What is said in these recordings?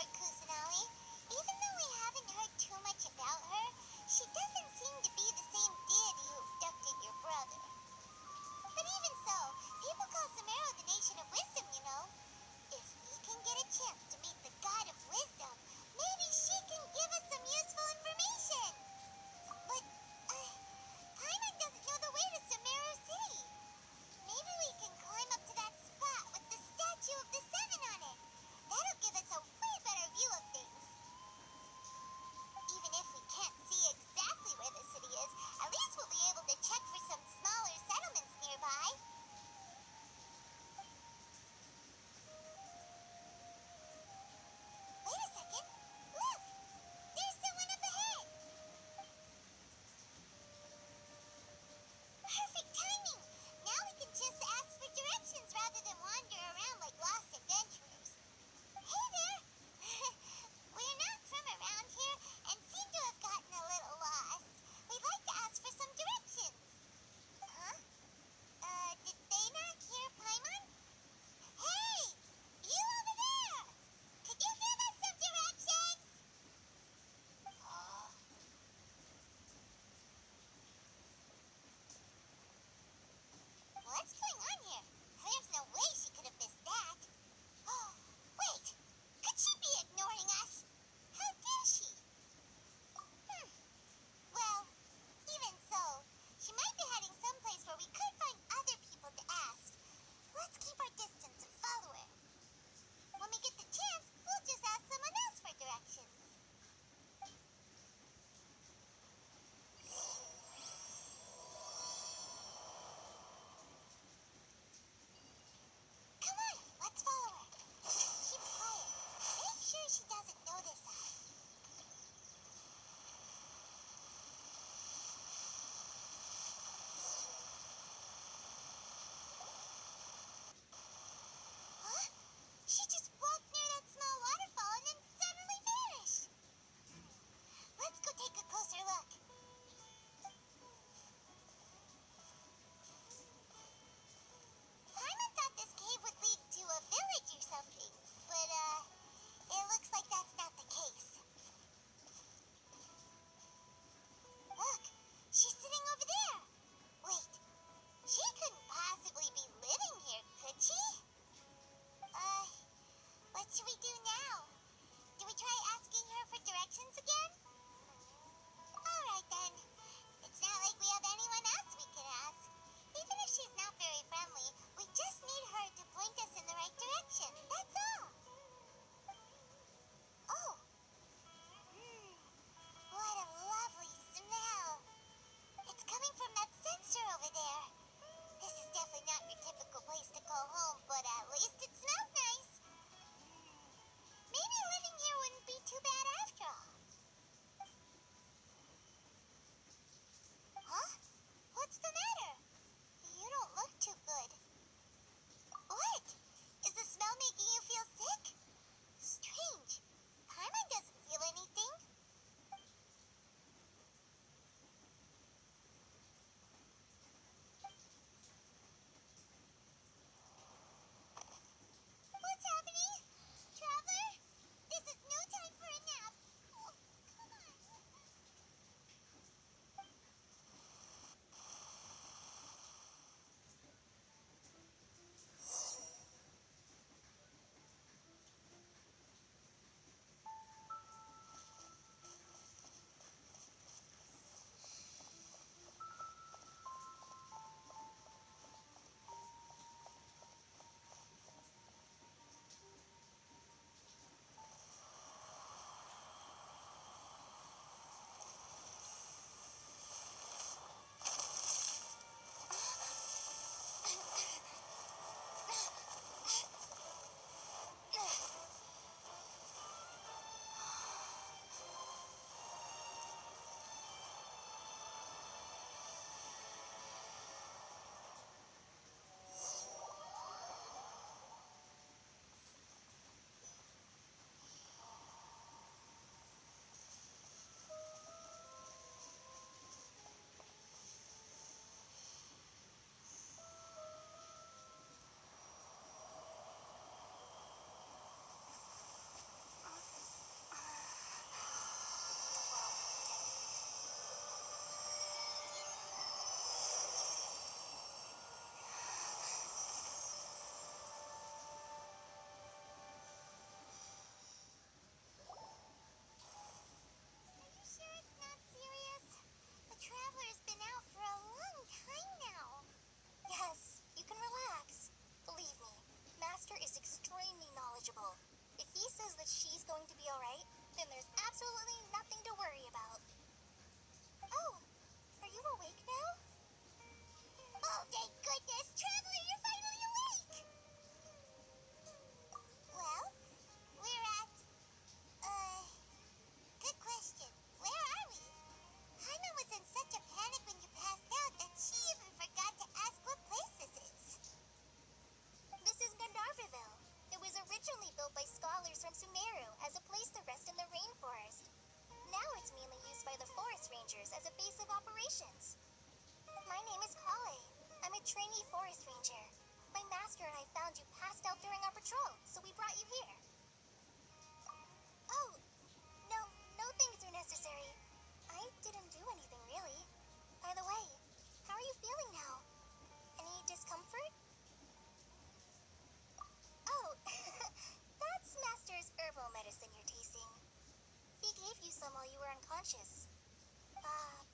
poor Kusanali. Even though we haven't heard too much about her, she doesn't seem to be the same deity who abducted your brother. But even so, people call Sumeru the nation of wisdom, you know. If we can get a chance to meet the god of wisdom, maybe she can give us some useful information. But, Paimon doesn't know the way to Sumeru City. Maybe we can climb up to that spot with the statue of the seven on it. That'll give us a way better view of things. Even if we can't see exactly where the city is, at least we'll be able to check for some smaller settlements nearby. Wait a second. Look! There's someone up ahead! Perfect timing! Now we can just ask for directions rather than wander around like lost adventurers. Hey there! We're not from around here and seem to have gotten a little lost. We'd like to ask for some directions. Huh? Did they not hear Paimon? Hey! You over there! Could you give us some directions? What's going on here? There's no way she could have missed that. Oh, wait! Could she be ignoring us? How dare she? Well, even so, she might be heading someplace where we could find other people to ask. Let's keep our distance and follow her. When we get the chance, we'll just ask someone else for directions. Come on, let's follow her. Just keep quiet. Make sure she doesn't notice us. Huh? She just walked near that small waterfall and then suddenly vanished. Let's go take a closer look. Paimon thought this cave would lead to a village or something, but it looks like that's not the case. Look, she's sitting over there. Wait, she couldn't possibly be living here, could she? What should we do now? Do we try asking her for directions again? Alright then. It's not like we have anyone else we can ask. Even if she's not very friendly, we just need her to point us in the right direction. That's all. Oh. What a lovely smell. It's coming from that sensor over there. This is definitely not your typical place to call home, but at least it smells nice. Maybe living here wouldn't be too bad after all. she says that she's going to be alright, then there's absolutely nothing to worry about. Oh, are you awake now? Oh, thank goodness! Traveler, you're finally awake! Well, we're at, good question. Where are we? Hana was in such a panic when you passed out that she even forgot to ask what place this is. This is Gandharvaville. It was originally built by scholars from Sumeru as a place to rest in the rainforest. Now it's mainly used by the forest rangers as a base of operations. My name is Kale. I'm a trainee forest ranger. My master and I found you passed out during our patrol, so we brought you here. Oh, no things are necessary. I didn't do anything, really. By the way, how are you feeling now? Any discomfort? Oh, that's Master's herbal medicine you're tasting. He gave you some while you were unconscious.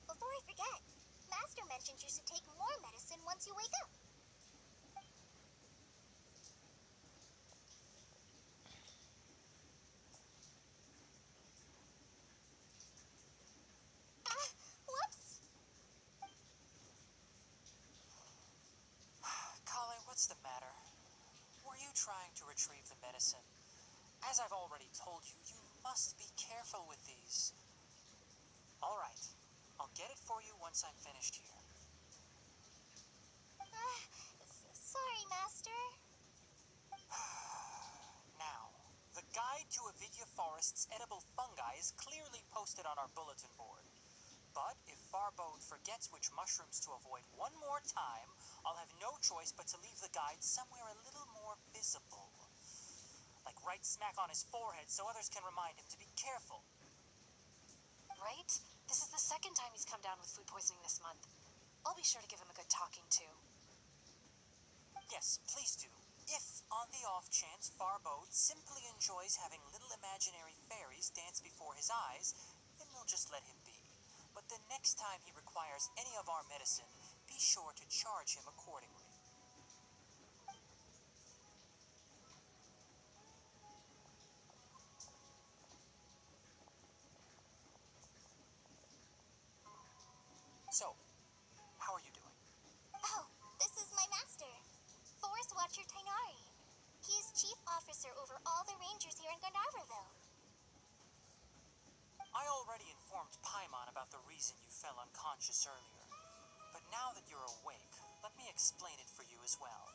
Before I forget, Master mentioned you should take more medicine once you wake up. Whoops! Kale, what's the matter? Were you trying to retrieve the medicine? As I've already told you, you must be careful with these. All right, I'll get it for you once I'm finished here. Sorry, Master. Now, the guide to Avidya Forest's edible fungi is clearly posted on our bulletin board. But if Farbode forgets which mushrooms to avoid one more time, I'll have no choice but to leave the guide somewhere a little more visible. Like right smack on his forehead so others can remind him to be careful. Right? This is the second time he's come down with food poisoning this month. I'll be sure to give him a good talking to. Yes, please do. If, on the off chance, Farbode simply enjoys having little imaginary fairies dance before his eyes, then we'll just let him be. But the next time he requires any of our medicine, be sure to charge him accordingly. So, how are you doing? Oh, this is my master, Forest Watcher Tainari. He is chief officer over all the rangers here in Gandharvaville. I already informed Paimon about the reason you fell unconscious earlier. But now that you're awake, let me explain it for you as well.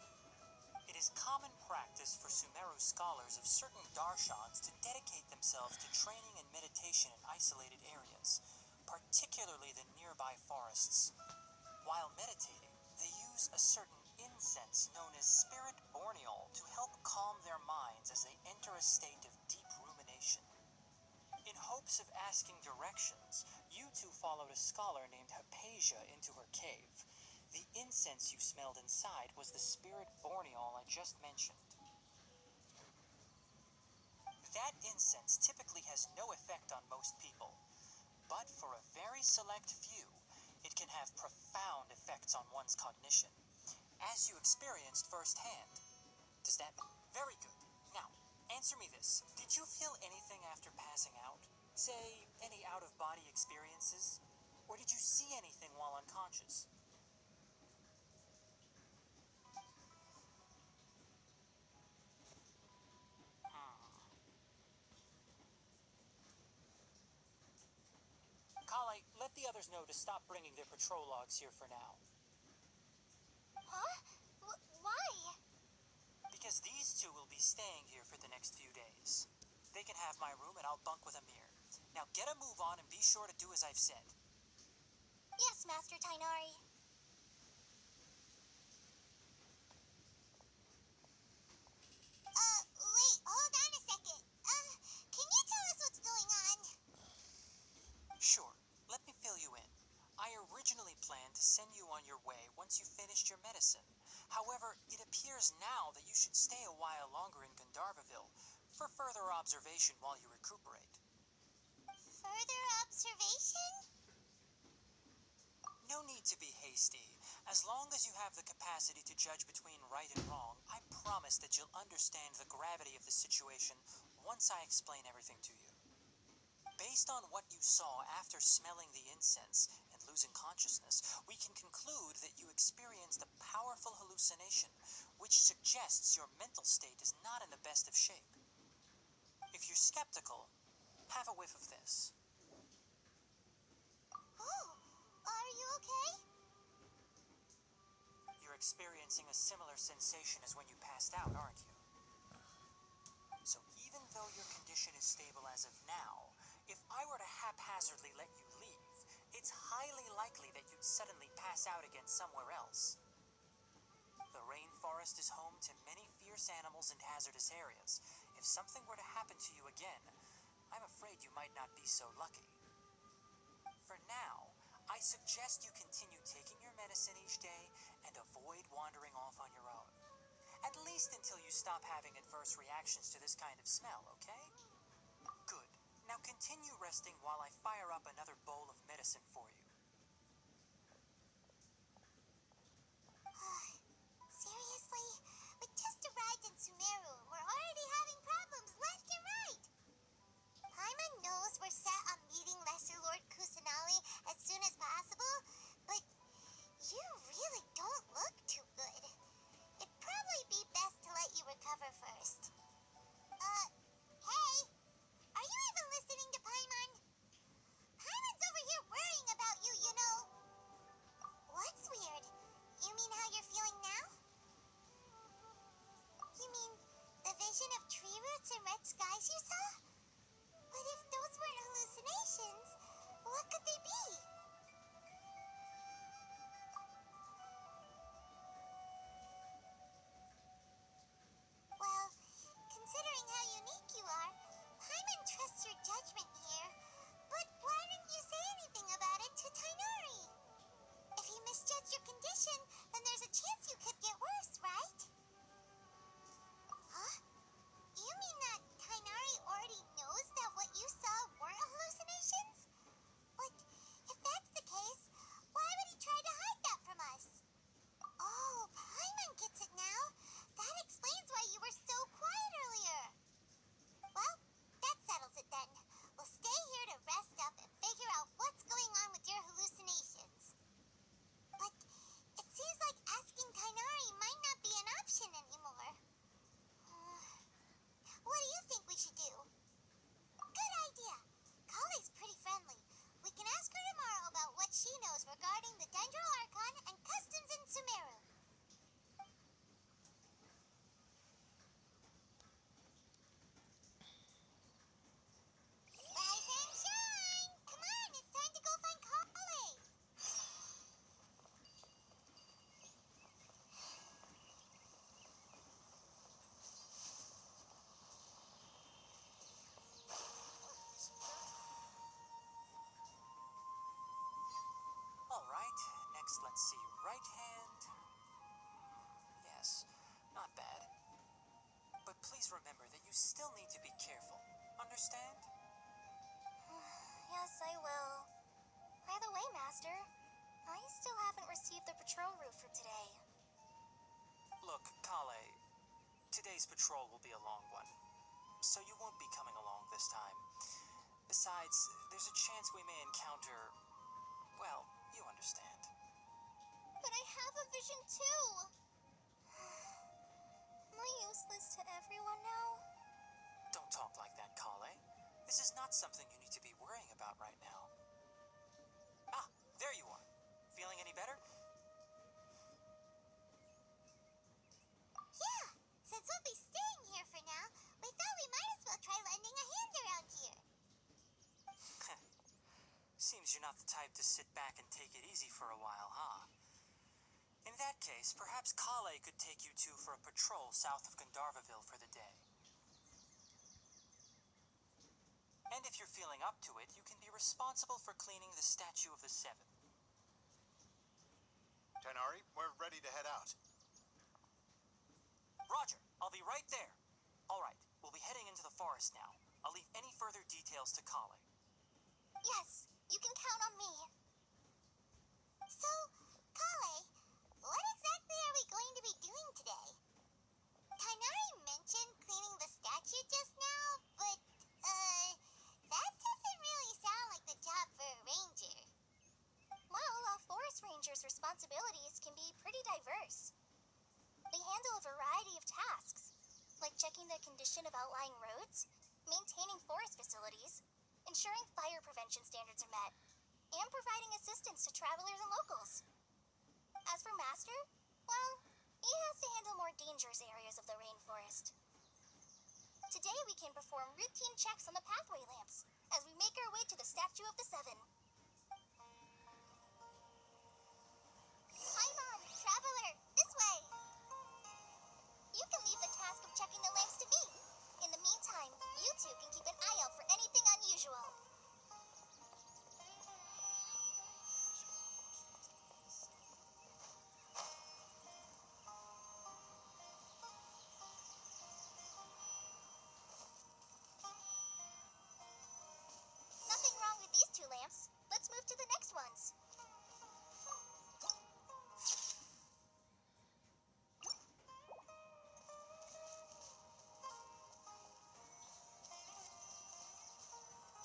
It is common practice for Sumeru scholars of certain darshans to dedicate themselves to training and meditation in isolated areas, particularly the nearby forests. While meditating, they use a certain incense known as spirit borneol to help calm their minds as they enter a state of deep rumination. In hopes of asking directions, you two followed a scholar named Hypatia into her cave. The incense you smelled inside was the spirit borneol I just mentioned. That incense typically has no effect on most people, but for a very select few, it can have profound effects on one's cognition, as you experienced firsthand. Does that... Very good. Now, answer me this. Did you feel anything after passing out? Say, any out-of-body experiences? Or did you see anything while unconscious? Kale, let the others know to stop bringing their patrol logs here for now. Huh? Why? Because these two will be staying here for the next few days. They can have my room and I'll bunk with Amir. Now get a move on and be sure to do as I've said. Yes, Master Tainari. Wait, hold on a second. Can you tell us what's going on? Sure, let me fill you in. I originally planned to send you on your way once you finished your medicine. However, it appears now that you should stay a while longer in Gandharvaville for further observation while you recuperate. Further observation? No need to be hasty. As long as you have the capacity to judge between right and wrong, I promise that you'll understand the gravity of the situation once I explain everything to you. Based on what you saw after smelling the incense and losing consciousness, we can conclude that you experienced a powerful hallucination, which suggests your mental state is not in the best of shape. If you're skeptical, have a whiff of this. Oh, are you okay? You're experiencing a similar sensation as when you passed out, aren't you? So even though your condition is stable as of now, if I were to haphazardly let you leave, it's highly likely that you'd suddenly pass out again somewhere else. The rainforest is home to many fierce animals and hazardous areas. If something were to happen to you again, I'm afraid you might not be so lucky. For now, I suggest you continue taking your medicine each day and avoid wandering off on your own. At least until you stop having adverse reactions to this kind of smell, okay? Good. Now continue resting while I fire up another bowl of medicine for you. Seriously? We just arrived in Sumeru and we're already having problems left and right. Paimon knows we're set on meeting Lesser Lord Kusanali as soon as possible, but you really don't look too good. It'd probably be best to let you recover first. Hey! Are you even listening to Paimon? Paimon's over here worrying about you, you know. What's weird? You mean how you're feeling now? You mean the vision of tree roots and red skies you saw? But if those weren't hallucinations, what could they be? Well, considering how unique you are, Paimon trusts your judgment here. But why didn't you say anything about it to Tainari? If he misjudged your condition, then there's a chance you could get worse, right? Huh? You mean that Tainari already knows that what you saw weren't hallucinations? But if that's the case, why would he try to hide that from us? Oh, Paimon gets it now. That explains why you were so quiet earlier. Well, that settles it then. We'll stay here to rest up and figure out what's going on with your hallucinations. But it seems like asking Tainari might not be an option anymore. What do you think we should do? Good idea. Kale's pretty friendly. We can ask her tomorrow about what she knows regarding the Dendro Archon and customs in Sumeru. Rise and shine! Come on, it's time to go find Kale! Alright, next let's see. Right hand. Yes, not bad. But please remember that you still need to be careful. Understand? Yes, I will. By the way, Master, I still haven't received the patrol route for today. Look, Kale, today's patrol will be a long one, so you won't be coming along this time. Besides, there's a chance we may encounter, well, you understand. But I have a vision too! Am I useless to everyone now? Don't talk like that, Kale. This is not something you need to be worrying about right now. Ah, there you are. Feeling any better? Yeah, since we'll be staying here for now, we thought we might as well try lending a hand around here. Seems you're not the type to sit back and take it easy for a while, huh? In that case, perhaps Kale could take you two for a patrol south of Gandharvaville for the day. And if you're feeling up to it, you can be responsible for cleaning the Statue of the Seven. Tainari, we're ready to head out. Roger, I'll be right there. All right, we'll be heading into the forest now. I'll leave any further details to Kale. Yes, you can count on me. So, Kale, what exactly are we going to be doing today? Tainari mentioned cleaning the statue just now, the condition of outlying roads, maintaining forest facilities, ensuring fire prevention standards are met, and providing assistance to travelers and locals. As for Master, well, he has to handle more dangerous areas of the rainforest. Today we can perform routine checks on the pathway lamps as we make our way to the Statue of the Seven. Paimon, traveler, this way! You can leave the task of checking the lamps to me. In the meantime, you two can keep an eye out for anything unusual. Nothing wrong with these two lamps. Let's move to the next ones.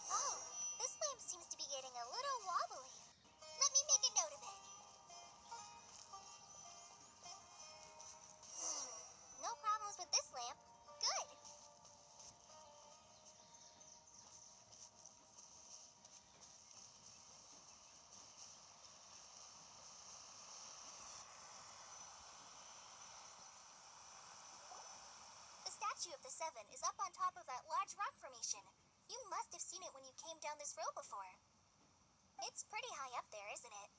Oh, this lamp seems to be getting a little wobbly. Let me make a note of it. No problems with this lamp. Good. The Statue of the Seven is up on top of that large rock formation. You must have seen it when you came down this road before. It's pretty high up there, isn't it?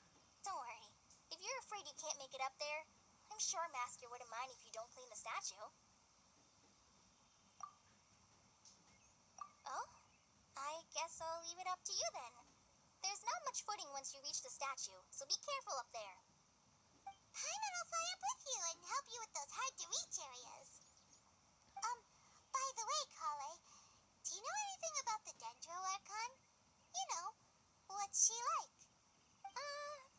Don't worry. If you're afraid you can't make it up there, I'm sure Master wouldn't mind if you don't clean the statue. Oh? I guess I'll leave it up to you then. There's not much footing once you reach the statue, so be careful up there. Paimon will fly up with you and help you with those hard-to-reach areas. By the way, Kale, do you know anything about the Dendro Archon? You know, what's she like?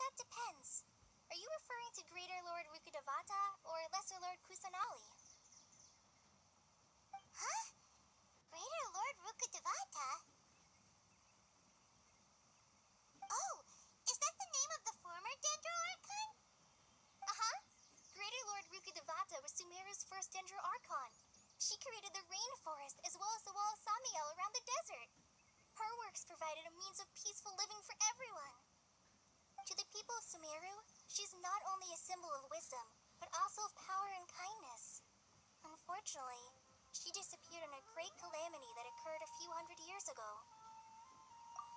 That depends. Are you referring to Greater Lord Rukkhadevata or Lesser Lord Kusanali? Huh? Greater Lord Rukkhadevata? Oh, is that the name of the former Dendro Archon? Uh-huh. Greater Lord Rukkhadevata was Sumeru's first Dendro Archon. She created the rainforest as well as the wall of Samiel around the desert. Her works provided a means of peaceful living for everyone. To the people of Sumeru, she's not only a symbol of wisdom, but also of power and kindness. Unfortunately, she disappeared in a great calamity that occurred a few hundred years ago.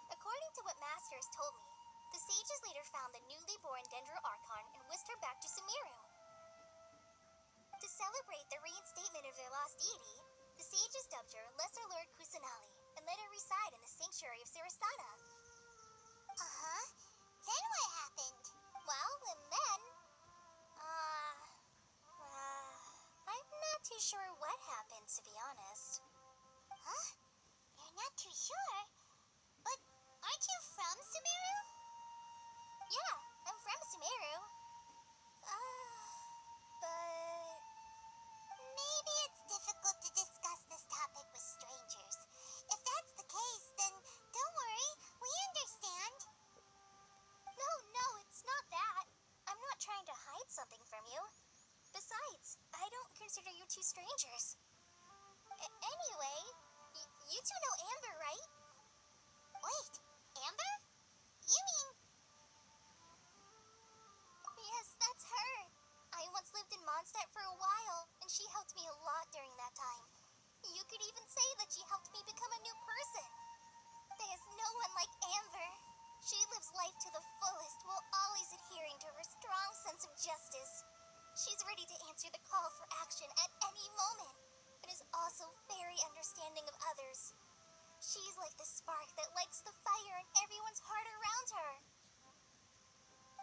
According to what Master has told me, the sages later found the newly born Dendro Archon and whisked her back to Sumeru. To celebrate the reinstatement of their lost deity, the sages dubbed her Lesser Lord Kusanali and let her reside in the sanctuary of Sarasana. Uh-huh. Then what happened? Well, and then... I'm not too sure what happened, to be honest. Huh? You're not too sure? But aren't you from Sumeru? Yeah, I'm from Sumeru. But... maybe it's difficult to discuss this topic with strangers. If that's the case, then don't worry, we understand. No, it's not that. I'm not trying to hide something from you. Besides, I don't consider you two strangers. Anyway, you two know Amber, right? Wait, Amber? You mean... Yes, that's her. I once lived in Mondstadt for a while, and she helped me a lot during that time. You could even say that she helped me become a new person. There's no one like Amber. She lives life to the fullest while always adhering to her strong sense of justice. She's ready to answer the call for action at any moment, but is also very understanding of others. She's like the spark that lights the fire in everyone's heart around her.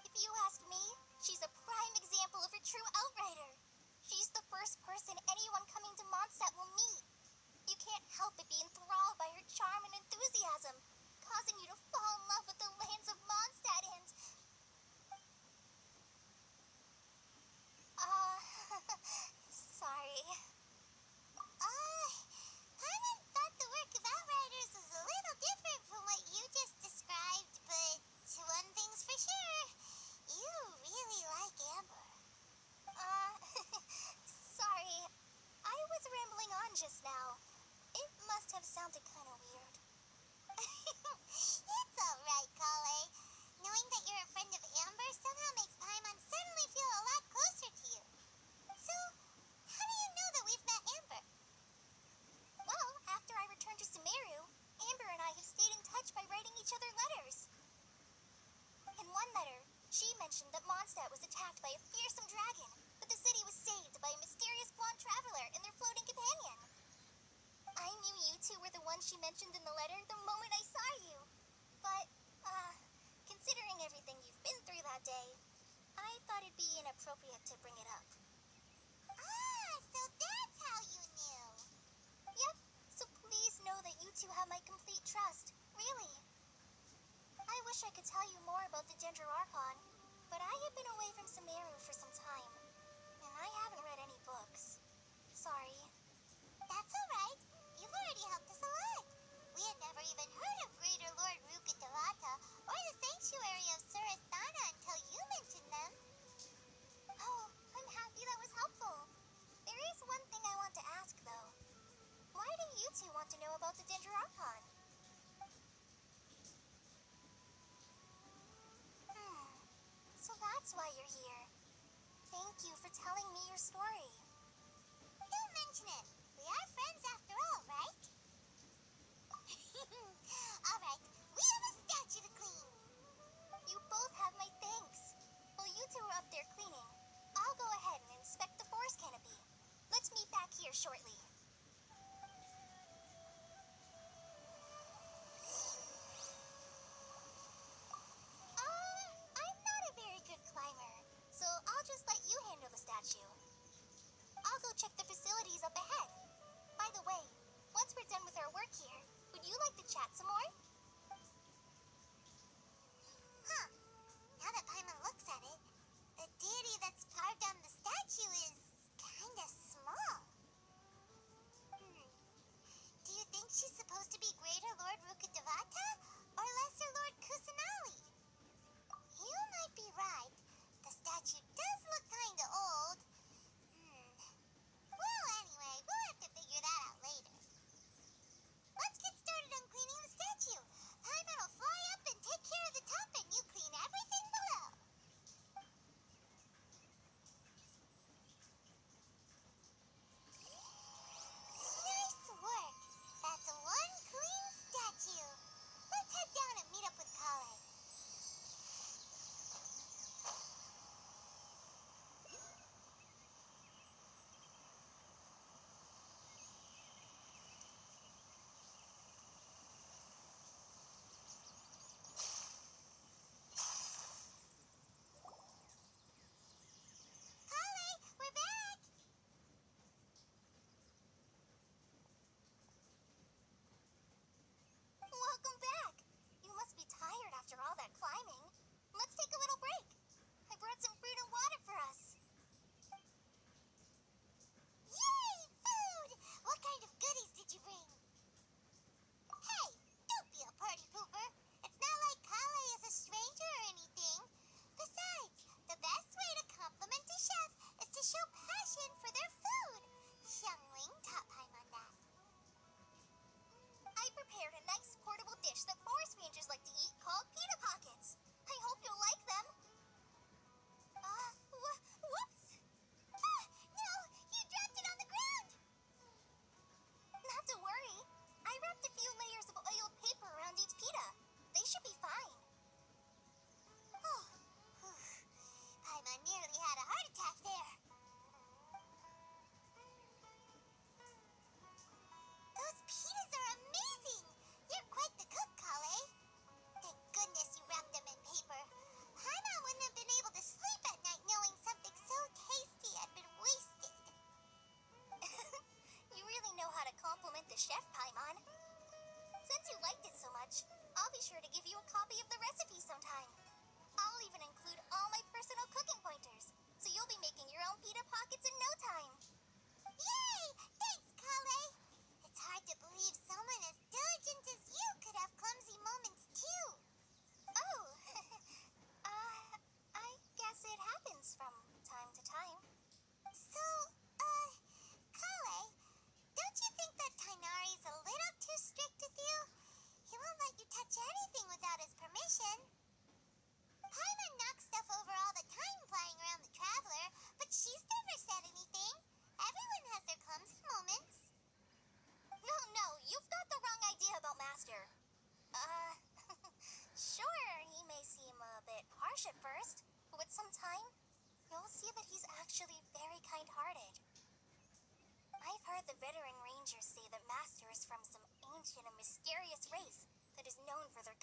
If you ask me, she's a prime example of a true outrider. She's the first person anyone coming to Mondstadt will meet. You can't help but be enthralled by her charm and enthusiasm, causing you to fall in love with the lands of Mondstadt and... sorry. Paimon thought the work of outriders was a little different from what you just described, but one thing's for sure, you really like Amber. Sorry. I was rambling on just mentioned in the letter the moment I saw you. But, considering everything you've been through that day, I thought it'd be inappropriate to bring it up. Ah, so that's how you knew. Yep, so please know that you two have my complete trust. Really. I wish I could tell you more about the Ginger Archon, but I have been away from Sumeru for some time, and I haven't read any books. Sorry. That's alright. You've already helped us a lot. We had never even heard of Greater Lord Rukatarata or the Sanctuary of Surasthana until you mentioned them. Oh, I'm happy that was helpful. There is one thing I want to ask, though. Why do you two want to know about the Ginger Archon? So that's why you're here. Thank you for telling me your story. Don't mention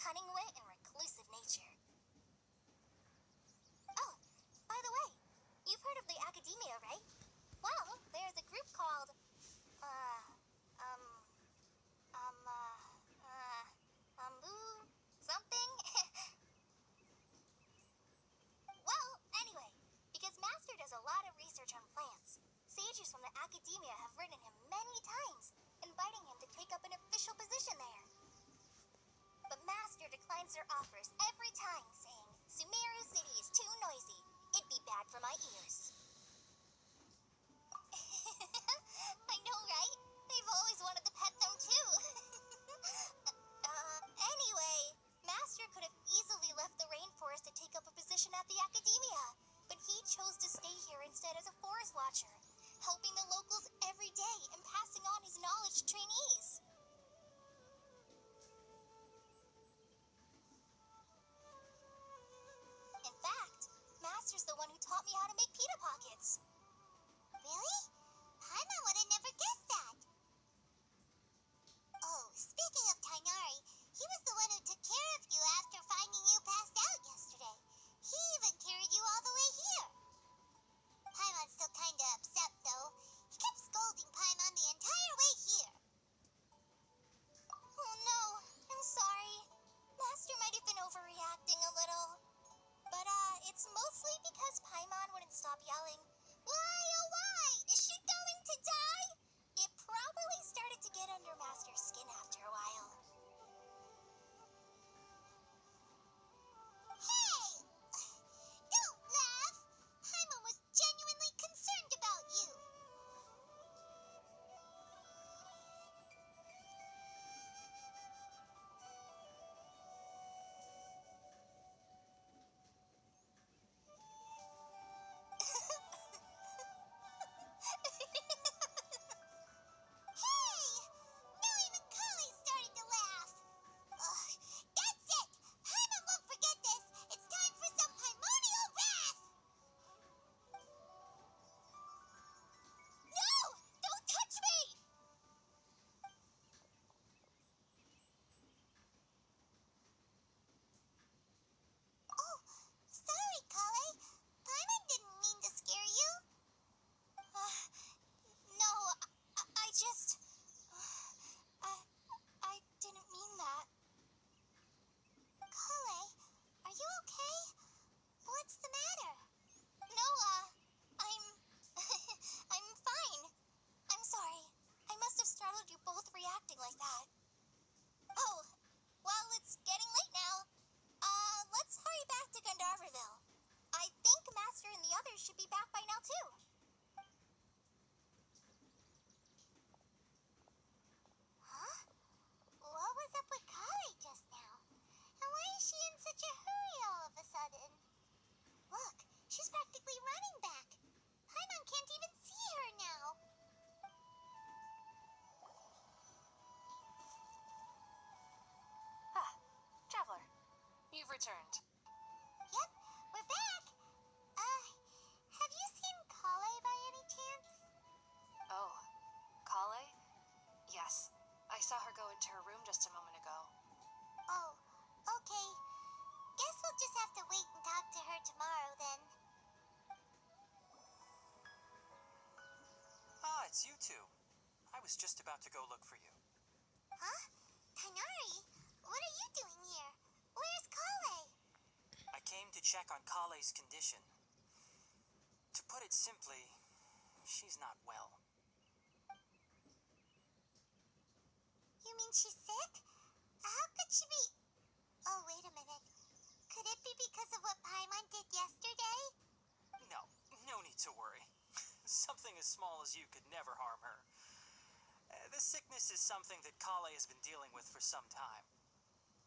cunning wit and reclusive nature. Oh, by the way, you've heard of the Academia, right? Well, there's a group called, something? Well, anyway, because Master does a lot of research on plants, sages from the Academia have written him many times, inviting him to take up an official position there. But Master declines their offers every time, saying, Sumeru City is too noisy. It'd be bad for my ears. I know, right? They've always wanted to pet them, too. Anyway, Master could have easily left the rainforest to take up a position at the Academia, but he chose to stay here instead as a forest watcher, helping the locals every day and passing on his knowledge to trainees. In fact, Master's the one who taught me how to make pita pockets. Really? Paimon would have never guessed that. Oh, speaking of Tainari, he was the one who took care of you after finding you passed out yesterday. He even carried you all the way here. Paimon's still kinda upset, though. He kept scolding Paimon the entire way here. Oh no, I'm sorry. Master might have been overreacting a little. But, it's mostly because Paimon wouldn't stop yelling, Why, oh why? Is she going to die? It probably started to get under Master's skin after a while. Hey! Don't laugh! Paimon was genuinely concerned about you. Hey! Now even Kali started to laugh. Ugh, that's it! Paimon won't forget this. It's time for some primordial wrath! No! Don't touch me! Oh, sorry, Kale. Paimon didn't mean to scare you. No, I just... I didn't mean that. Kale, are you okay? What's the matter? No, I'm... I'm fine. I'm sorry. I must have startled you both reacting like that. Oh, well, it's getting late now. Let's hurry back to Gandharville. I think Master and the others should be back by now, too. Huh? What was up with Kali just now? And why is she in such a hurry all of a sudden? Look, she's practically running back. Paimon can't even see her now. Ah, Traveler, you've returned. Yep, we're back. Have you seen Kale by any chance? Oh, Kale? Yes, I saw her go into her room just a moment ago. Oh, okay. Guess we'll just have to wait and talk to her tomorrow then. Ah, it's you two. I was just about to go look for you. Huh? Tainari, what are you doing here? Where's Kale? I came to check on Kale's condition. To put it simply, she's not well. You mean she's sick? How could she be... Oh, wait a minute. Could it be because of what Paimon did yesterday? No need to worry. Something as small as you could never harm her. This sickness is something that Kale has been dealing with for some time.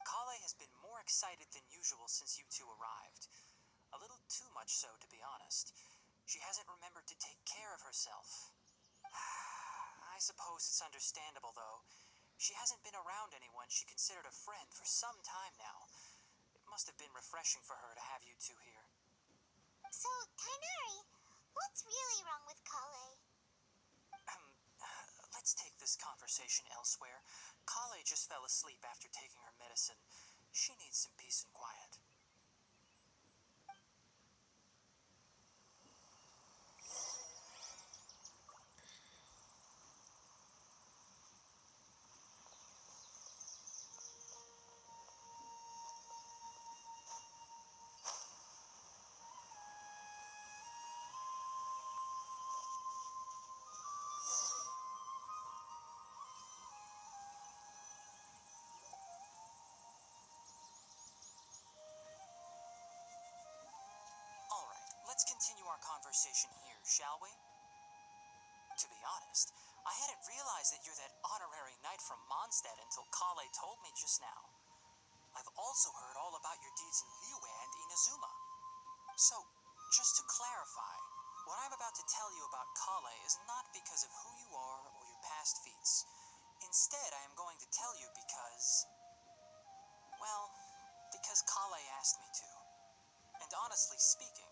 Kale has been more excited than usual since you two arrived. A little too much so, to be honest. She hasn't remembered to take care of herself. I suppose it's understandable, though. She hasn't been around anyone she considered a friend for some time now. It must have been refreshing for her to have you two here. So, Tainari, what's really wrong with Kale? Let's take this conversation elsewhere. Kale just fell asleep after taking her medicine. She needs some peace and quiet. Alright, let's continue our conversation here, shall we? To be honest, I hadn't realized that you're that honorary knight from Mondstadt until Kale told me just now. I've also heard all about your deeds in Liyue and Inazuma. So, just to clarify, what I'm about to tell you about Kale is not because of who you are or your past feats. Instead, I am going to tell you because... well, because Kale asked me to. And honestly speaking,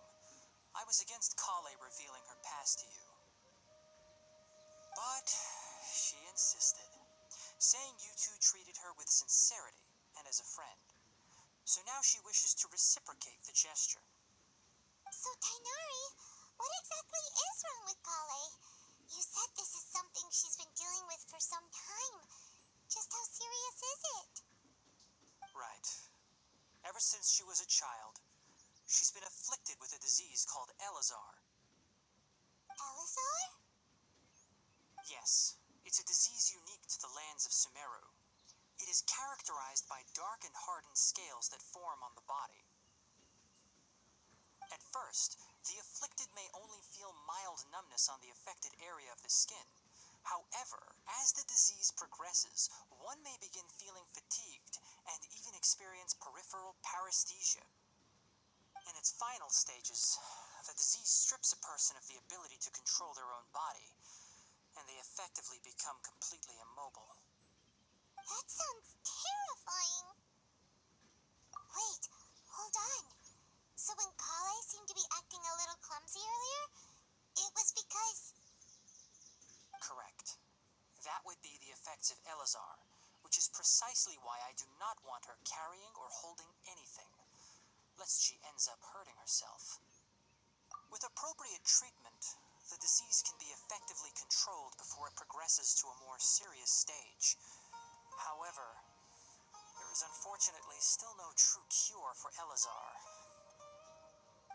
I was against Kale revealing her past to you. But she insisted, saying you two treated her with sincerity and as a friend. So now she wishes to reciprocate the gesture. So, Tainari, what exactly is wrong with Kale? You said this is something she's been dealing with for some time. Just how serious is it? Right. Ever since she was a child, she's been afflicted with a disease called Elazar. Elazar? Yes, it's a disease unique to the lands of Sumeru. It is characterized by dark and hardened scales that form on the body. At first, the afflicted may only feel mild numbness on the affected area of the skin. However, as the disease progresses, one may begin feeling fatigued and even experience peripheral paresthesia. In its final stages, the disease strips a person of the ability to control their own body, and they effectively become completely immobile. That sounds terrifying. Wait, hold on. So when Kale seemed to be acting a little clumsy earlier, it was because... Correct. That would be the effects of Elazar, which is precisely why I do not want her carrying or holding anything, lest she ends up hurting herself. With appropriate treatment, the disease can be effectively controlled before it progresses to a more serious stage. However, there is unfortunately still no true cure for Elazar.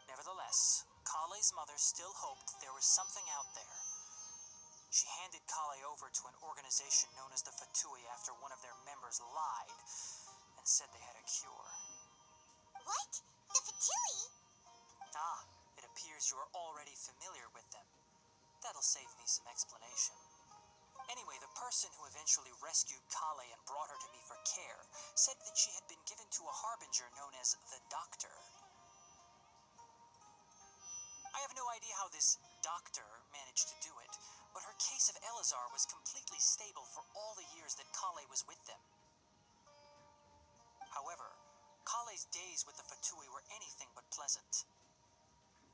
Nevertheless, Kale's mother still hoped there was something out there. She handed Kale over to an organization known as the Fatui after one of their members lied and said they had a cure. What? The Fatui? Ah, it appears you are already familiar with them. That'll save me some explanation. Anyway, the person who eventually rescued Kale and brought her to me for care said that she had been given to a harbinger known as the Doctor. I have no idea how this doctor managed to do it, but her case of Elazar was completely stable for all the years that Kale was with them. However, Kale's days with the Fatui were anything but pleasant.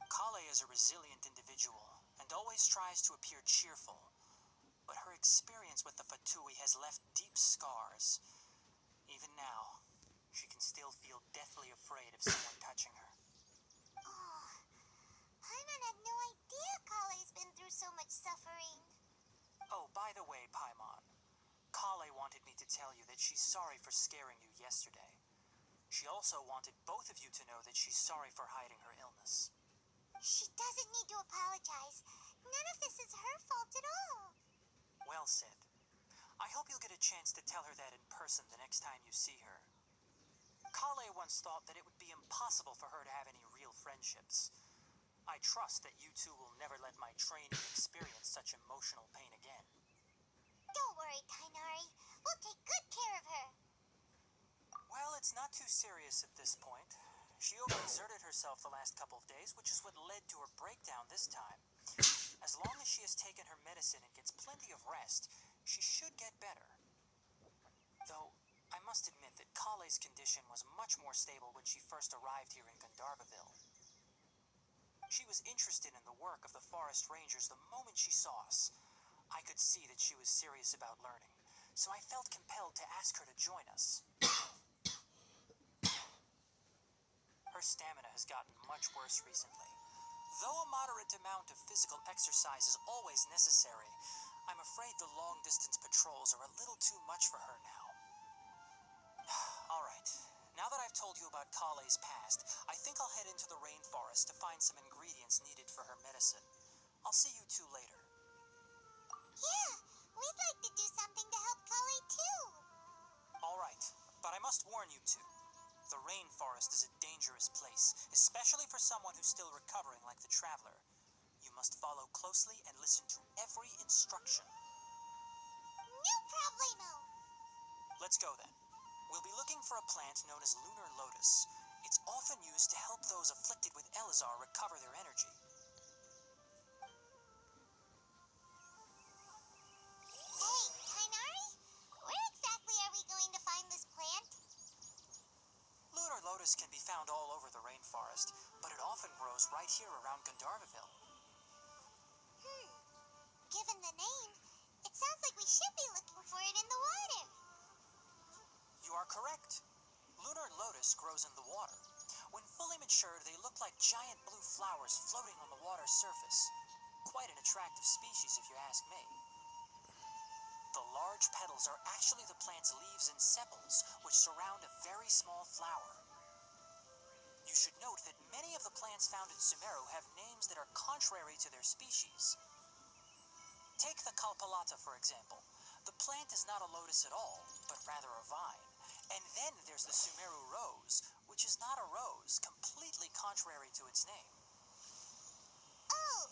Kale is a resilient individual and always tries to appear cheerful, but her experience with the Fatui has left deep scars. Even now, she can still feel deathly afraid of someone touching her. Oh, Paimon had no idea Kale's been through so much suffering. Oh, by the way, Paimon, Kale wanted me to tell you that she's sorry for scaring you yesterday. She also wanted both of you to know that she's sorry for hiding her illness. She doesn't need to apologize. None of this is her fault at all. Well said. I hope you'll get a chance to tell her that in person the next time you see her. Kale once thought that it would be impossible for her to have any real friendships. I trust that you two will never let my training experience such emotional pain again. Don't worry, Tainari. We'll take good care of her. Well, it's not too serious at this point. She overexerted herself the last couple of days, which is what led to her breakdown this time. As long as she has taken her medicine and gets plenty of rest, she should get better. Though, I must admit that Kale's condition was much more stable when she first arrived here in Gandharvaville. She was interested in the work of the forest rangers the moment she saw us. I could see that she was serious about learning, so I felt compelled to ask her to join us. her stamina has gotten much worse recently. Though a moderate amount of physical exercise is always necessary, I'm afraid the long-distance patrols are a little too much for her now. All right, now that I've told you about Kale's past, I think I'll head into the rainforest to find some ingredients needed for her medicine. I'll see you two later. Yeah, we'd like to do something to help Kale too. All right, but I must warn you two. The rainforest is a dangerous place, especially for someone who's still recovering like the traveler. You must follow closely and listen to every instruction. No problemo. Let's go then. We'll be looking for a plant known as lunar lotus. It's often used to help those afflicted with Elazar recover their energy. Hey, Tainari, where exactly are we going to find this plant? Lunar lotus can be found all over the rainforest, but it often grows right here around Gandharvaville. Given the name, it sounds like we should be looking for it in the water. You are correct. Lunar lotus grows in the water. When fully matured, they look like giant blue flowers floating on the water's surface. Quite an attractive species, if you ask me. The large petals are actually the plant's leaves and sepals, which surround a very small flower. You should note that many of the plants found in Sumeru have names that are contrary to their species. Take the Kalpalata, for example. The plant is not a lotus at all, but rather a vine. And then there's the Sumeru rose, which is not a rose, completely contrary to its name. Oh,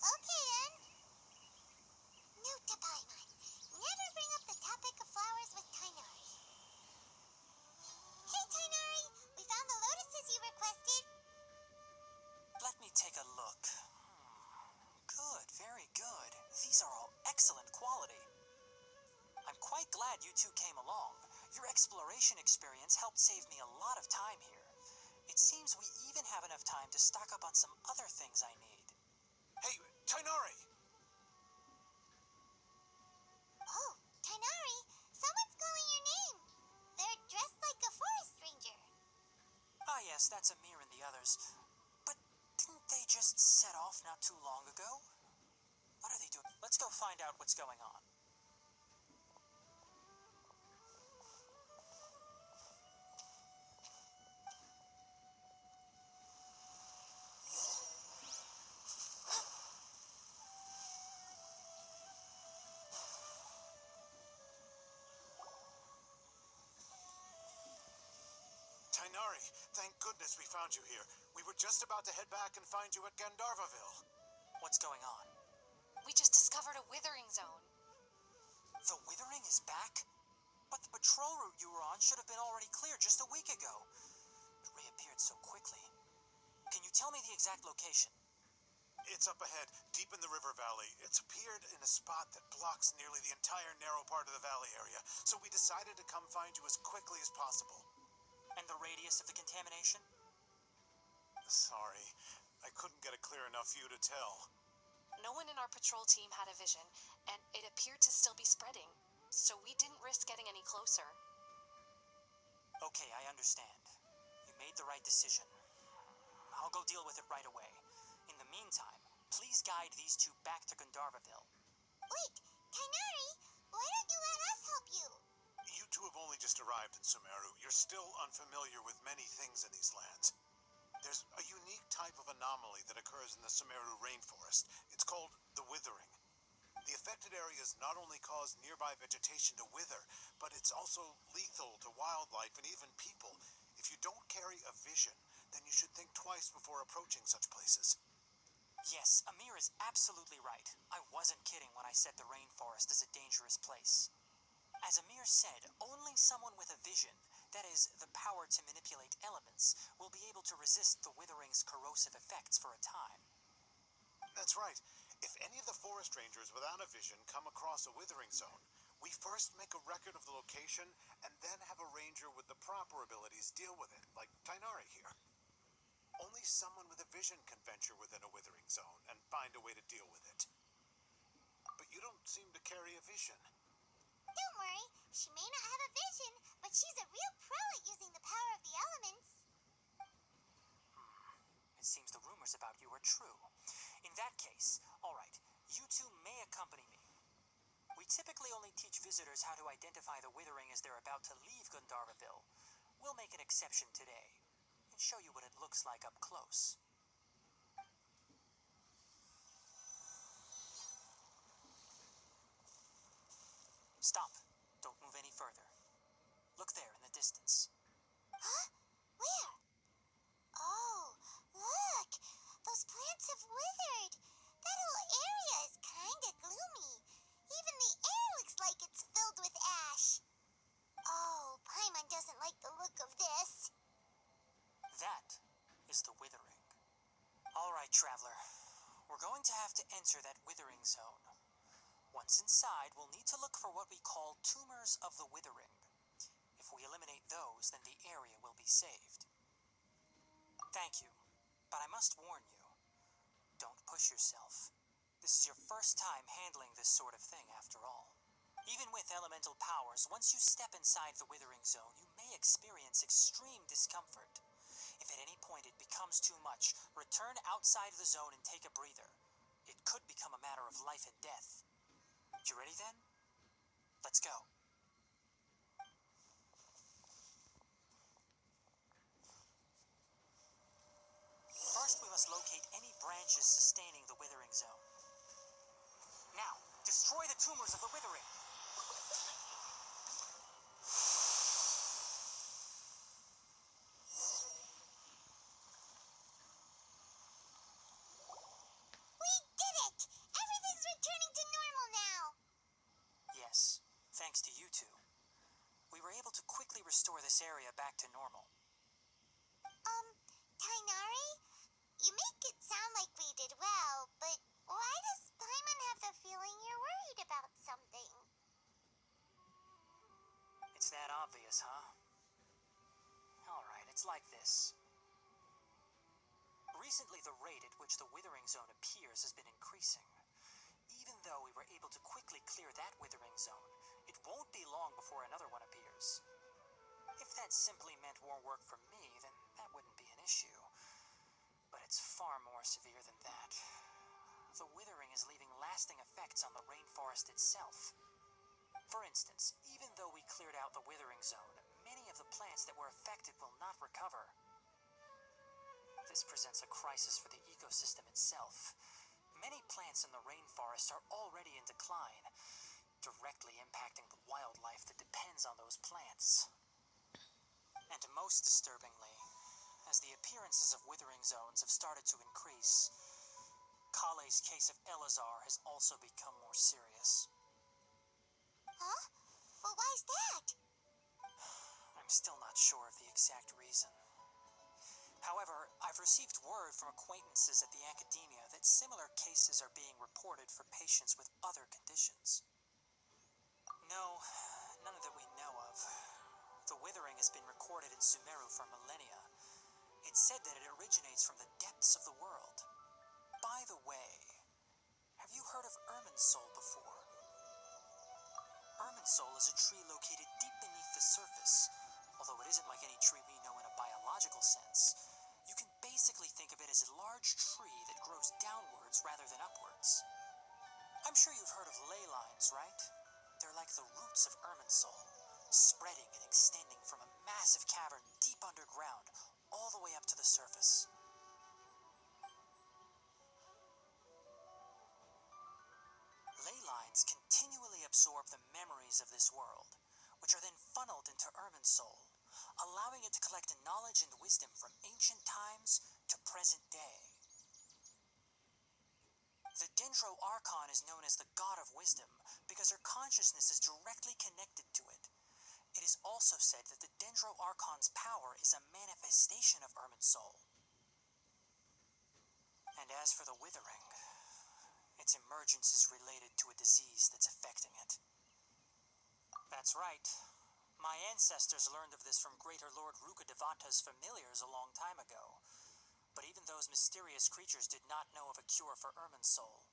okay then. Note to Paimon, never bring up the topic of flowers with Tainari. Hey Tainari, we found the lotuses you requested. Let me take a look. Good, very good. These are all excellent quality. I'm quite glad you two came along. Your exploration experience helped save me a lot of time here. It seems we even have enough time to stock up on some other things I need. Hey, Tainari! Oh, Tainari, someone's calling your name. They're dressed like a forest ranger. Ah yes, that's Amir and the others. But didn't they just set off not too long ago? What are they doing? Let's go find out what's going on. Tainari, thank goodness we found you here. We were just about to head back and find you at Gandharvaville. What's going on? We just discovered a withering zone. The withering is back? But the patrol route you were on should have been already clear just a week ago. It reappeared so quickly. Can you tell me the exact location? It's up ahead, deep in the river valley. It's appeared in a spot that blocks nearly the entire narrow part of the valley area, so we decided to come find you as quickly as possible. And the radius of the contamination? Sorry, I couldn't get a clear enough view to tell. No one in our patrol team had a vision, and it appeared to still be spreading, so we didn't risk getting any closer. Okay, I understand. You made the right decision. I'll go deal with it right away. In the meantime, please guide these two back to Gandharvaville. Wait, Tainari, why don't you let us help you? You two have only just arrived in Sumeru. You're still unfamiliar with many things in these lands. There's a unique type of anomaly that occurs in the Sumeru rainforest. It's called the withering. The affected areas not only cause nearby vegetation to wither, but it's also lethal to wildlife and even people. If you don't carry a vision, then you should think twice before approaching such places. Yes, Amir is absolutely right. I wasn't kidding when I said the rainforest is a dangerous place. As Amir said, only someone with a vision, that is, the power to manipulate elements, will be able to resist the withering's corrosive effects for a time. That's right. If any of the forest rangers without a vision come across a withering zone, we first make a record of the location and then have a ranger with the proper abilities deal with it, like Tainari here. Only someone with a vision can venture within a withering zone and find a way to deal with it. But you don't seem to carry a vision. Don't worry, she may not have a vision, but she's a real pro at using the power not true. In that case, alright, you two may accompany me. We typically only teach visitors how to identify the withering as they're about to leave Gandharvaville. We'll make an exception today, and show you what it looks like up close. Stop. Don't move any further. Look there in the distance. Huh? Where? Oh, look! Those plants have withered. That whole area is kinda gloomy. Even the air looks like it's filled with ash. Oh, Paimon doesn't like the look of this. That is the withering. Alright, traveler. We're going to have to enter that withering zone. Once inside, we'll need to look for what we call tumors of the withering. If we eliminate those, then the area will be saved. Thank you, but I must warn you. Don't push yourself. This is your first time handling this sort of thing, after all. Even with elemental powers, once you step inside the withering zone, you may experience extreme discomfort. If at any point it becomes too much, return outside the zone and take a breather. It could become a matter of life and death. You ready then? Let's go. First, we must locate any branches sustaining the withering zone. Now, destroy the tumors of the withering. We did it! Everything's returning to normal now. Yes, thanks to you two. We were able to quickly restore this area back to normal. Tainari? You make it sound like we did well, but why does Paimon have the feeling you're worried about something? It's that obvious, huh? Alright, it's like this. Recently, the rate at which the withering zone appears has been increasing. Even though we were able to quickly clear that withering zone, it won't be long before another one appears. If that simply meant more work for me, then that wouldn't be an issue. But it's far more severe than that. The withering is leaving lasting effects on the rainforest itself. For instance, even though we cleared out the withering zone, many of the plants that were affected will not recover. This presents a crisis for the ecosystem itself. Many plants in the rainforest are already in decline, directly impacting the wildlife that depends on those plants. And most disturbingly, as the appearances of withering zones have started to increase, Kale's case of Elazar has also become more serious. Huh? Well, why's that? I'm still not sure of the exact reason. However, I've received word from acquaintances at the academia that similar cases are being reported for patients with other conditions. No, none that we know of. The withering has been recorded in Sumeru for millennia. It's said that it originates from the depths of the world. By the way, have you heard of Irminsul before? Irminsul is a tree located deep beneath the surface. Although it isn't like any tree we know in a biological sense, you can basically think of it as a large tree that grows downwards rather than upwards. I'm sure you've heard of ley lines, right? They're like the roots of Irminsul, spreading and extending from a massive cavern deep underground all the way up to the surface. Ley lines continually absorb the memories of this world, which are then funneled into Irminsul, allowing it to collect knowledge and wisdom from ancient times to present day. The Archon is known as the God of Wisdom because her consciousness is directly connected to it. It is also said that the Archon's power is a manifestation of Irminsul. And as for the withering, its emergence is related to a disease that's affecting it. That's right. My ancestors learned of this from Greater Lord Rukkhadevata's familiars a long time ago. But even those mysterious creatures did not know of a cure for Irminsul.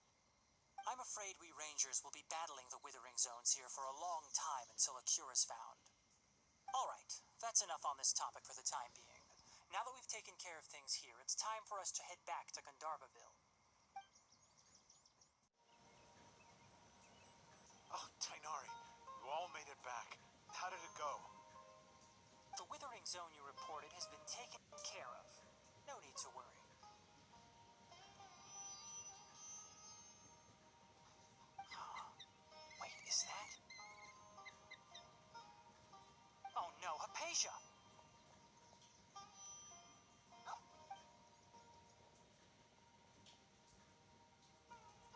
I'm afraid we rangers will be battling the withering zones here for a long time until a cure is found. Alright, that's enough on this topic for the time being. Now that we've taken care of things here, it's time for us to head back to Gandharvaville. Oh, Tainari, you all made it back. How did it go? The withering zone you reported has been taken care of. No need to worry. Wait, is that? Oh no, Hypatia!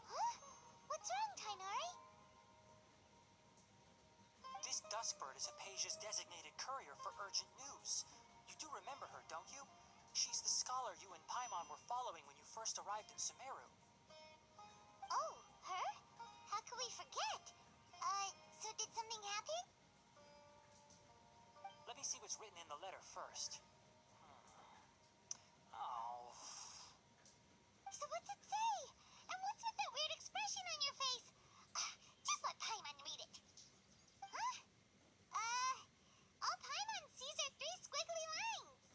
Huh? What's wrong, Tainari? This dustbird is Hypatia's designated courier for urgent news. You do remember her, don't you? She's the scholar you and Paimon were following when you first arrived in Sumeru. Oh, her? How could we forget? So did something happen? Let me see what's written in the letter first. Oh. So what's it say? And what's with that weird expression on your face? Just let Paimon read it. Huh? All Paimon sees are 3 squiggly lines.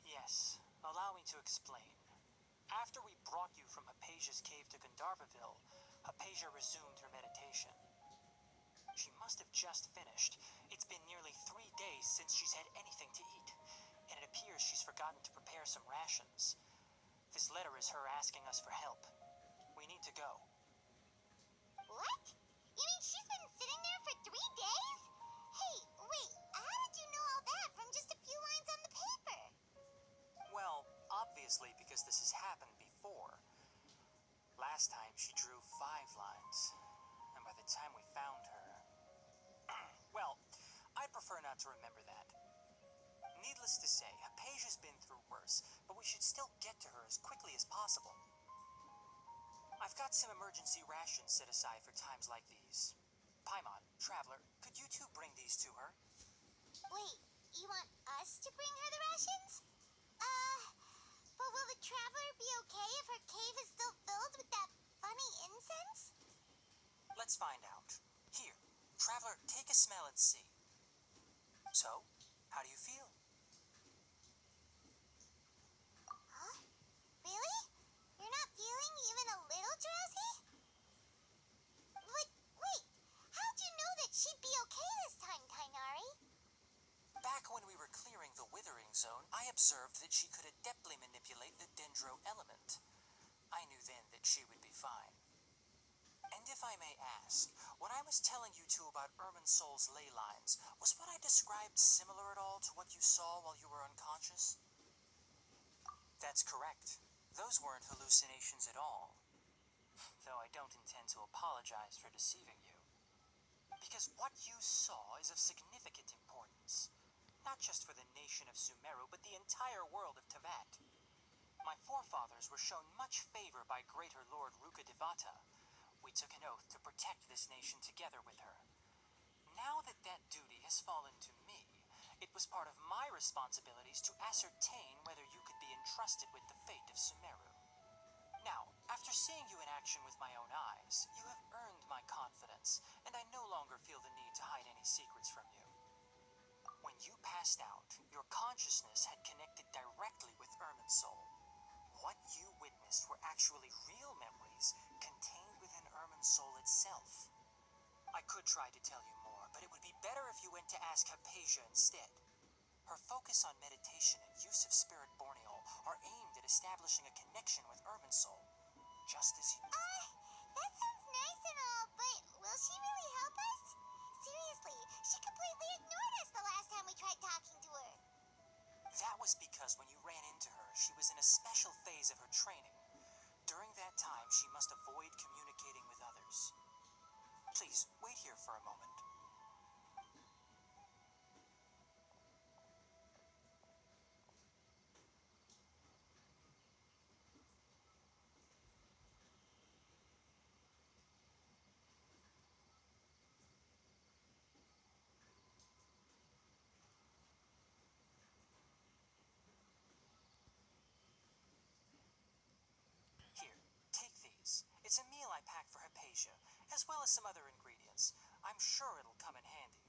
Yes, allow me to explain. After we brought you from Hypatia's cave to Gandharvaville, Hypatia resumed her meditation. She must have just finished. It's been nearly 3 days since she's had anything to eat, and it appears she's forgotten to prepare some rations. This letter is her asking us for help. We need to go. What? You mean she's been sitting there for 3 days? Hey, wait, how did you know all that from just a few lines on the paper? Well, obviously because this has happened before. Last time she drew 5 lines, and by the time we found her... Well, I'd prefer not to remember that. Needless to say, Hypatia's been through worse, but we should still get to her as quickly as possible. I've got some emergency rations set aside for times like these. Paimon, Traveler, could you two bring these to her? Wait, you want us to bring her the rations? But will the Traveler be okay if her cave is still filled with that funny incense? Let's find out. Here, Traveler, take a smell and see. So, how do you feel? Huh? Really? You're not feeling even a little drowsy? But wait, how'd you know that she'd be okay this time, Tainari? Back when we were clearing the withering zone, I observed that she could adeptly manipulate the dendro element. I knew then that she would be fine. And if I may ask, when I was telling you two about Irminsol's ley lines, was what I described similar at all to what you saw while you were unconscious? That's correct. Those weren't hallucinations at all. Though I don't intend to apologize for deceiving you. Because what you saw is of significant importance. Not just for the nation of Sumeru, but the entire world of Tevat. My forefathers were shown much favor by Greater Lord Rukkhadevata. We took an oath to protect this nation together with her. Now that that duty has fallen to me, it was part of my responsibilities to ascertain whether you could be entrusted with the fate of Sumeru. Now, after seeing you in action with my own eyes, you have earned my confidence, and I no longer feel the need to hide any secrets from you. When you passed out, your consciousness had connected directly with Irminsol. What you witnessed were actually real memories contained within Irminsol itself. I could try to tell you more, but it would be better if you went to ask Hypatia instead. Her focus on meditation and use of Spirit Borneol are aimed at establishing a connection with Irminsol, just as you... That sounds nice and all, but will she really help us? Seriously, she completely ignored us the last time we tried talking to her. That was because when you ran into her, she was in a special phase of her training. During that time, she must avoid communicating with others. Please, wait here for a moment. Here, take these. It's a meal I packed for Hypatia, as well as some other ingredients. I'm sure it'll come in handy.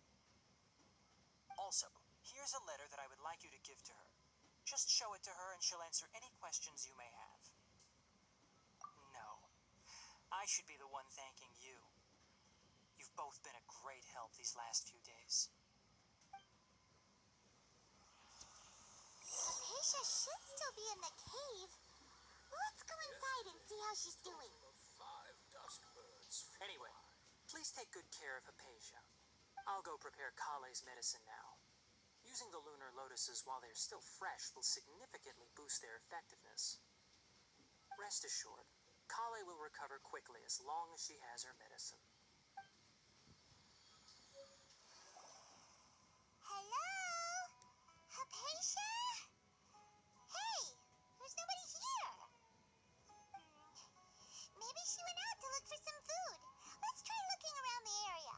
Also, Here's a letter that I would like you to give to her. Just show it to her and she'll answer any questions you may have. No. I should be the one thanking you. You've both been a great help these last few days. Hypatia should still be in the cave. Let's go inside and see how she's doing. Anyway, please take good care of Hypatia. I'll go prepare Kale's medicine now. Using the lunar lotuses while they're still fresh will significantly boost their effectiveness. Rest assured, Kale will recover quickly as long as she has her medicine. Hello? Hypatia? Hey, there's nobody here. Maybe she went out to look for some food. Let's try looking around the area.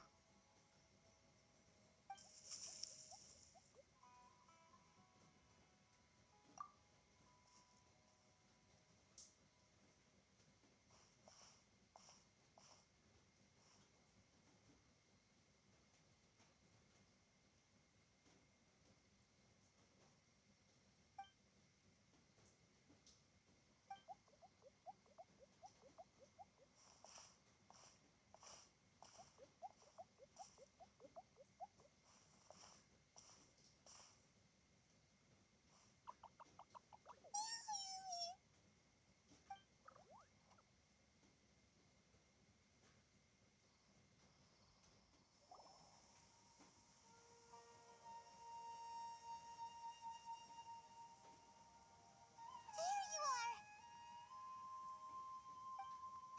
There you are.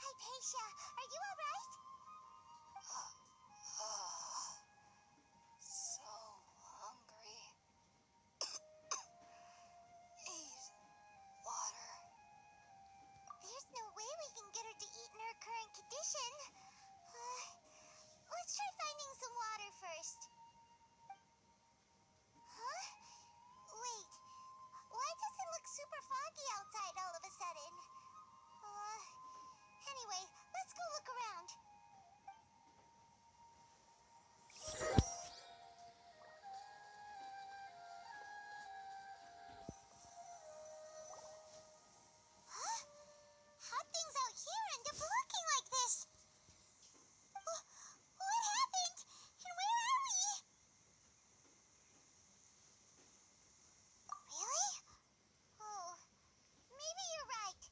Hypatia, are you all right? So hungry. Eat water. There's no way we can get her to eat in her current condition. Let's try finding some water first. Huh? Wait. Why does it look super foggy outside all of a sudden? Anyway, let's go look around. Huh? How'd things out here end up looking like this? What happened? And where are we? Really? Oh, maybe you're right.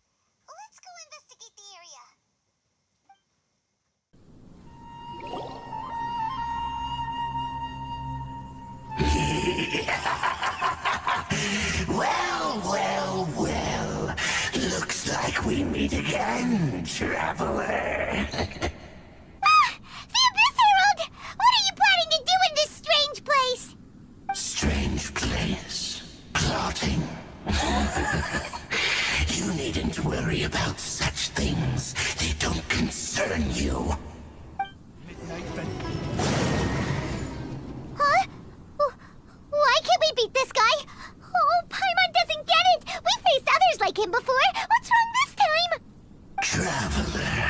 Let's go investigate the area. Well. Looks like we meet again, traveler. The Abyss Herald! What are you planning to do in this strange place? Strange place. Plotting. You needn't worry about such things. They don't concern you. Huh? Why can't we beat this guy? Oh, Paimon doesn't get it! We faced others like him before! What's wrong this time? Traveler,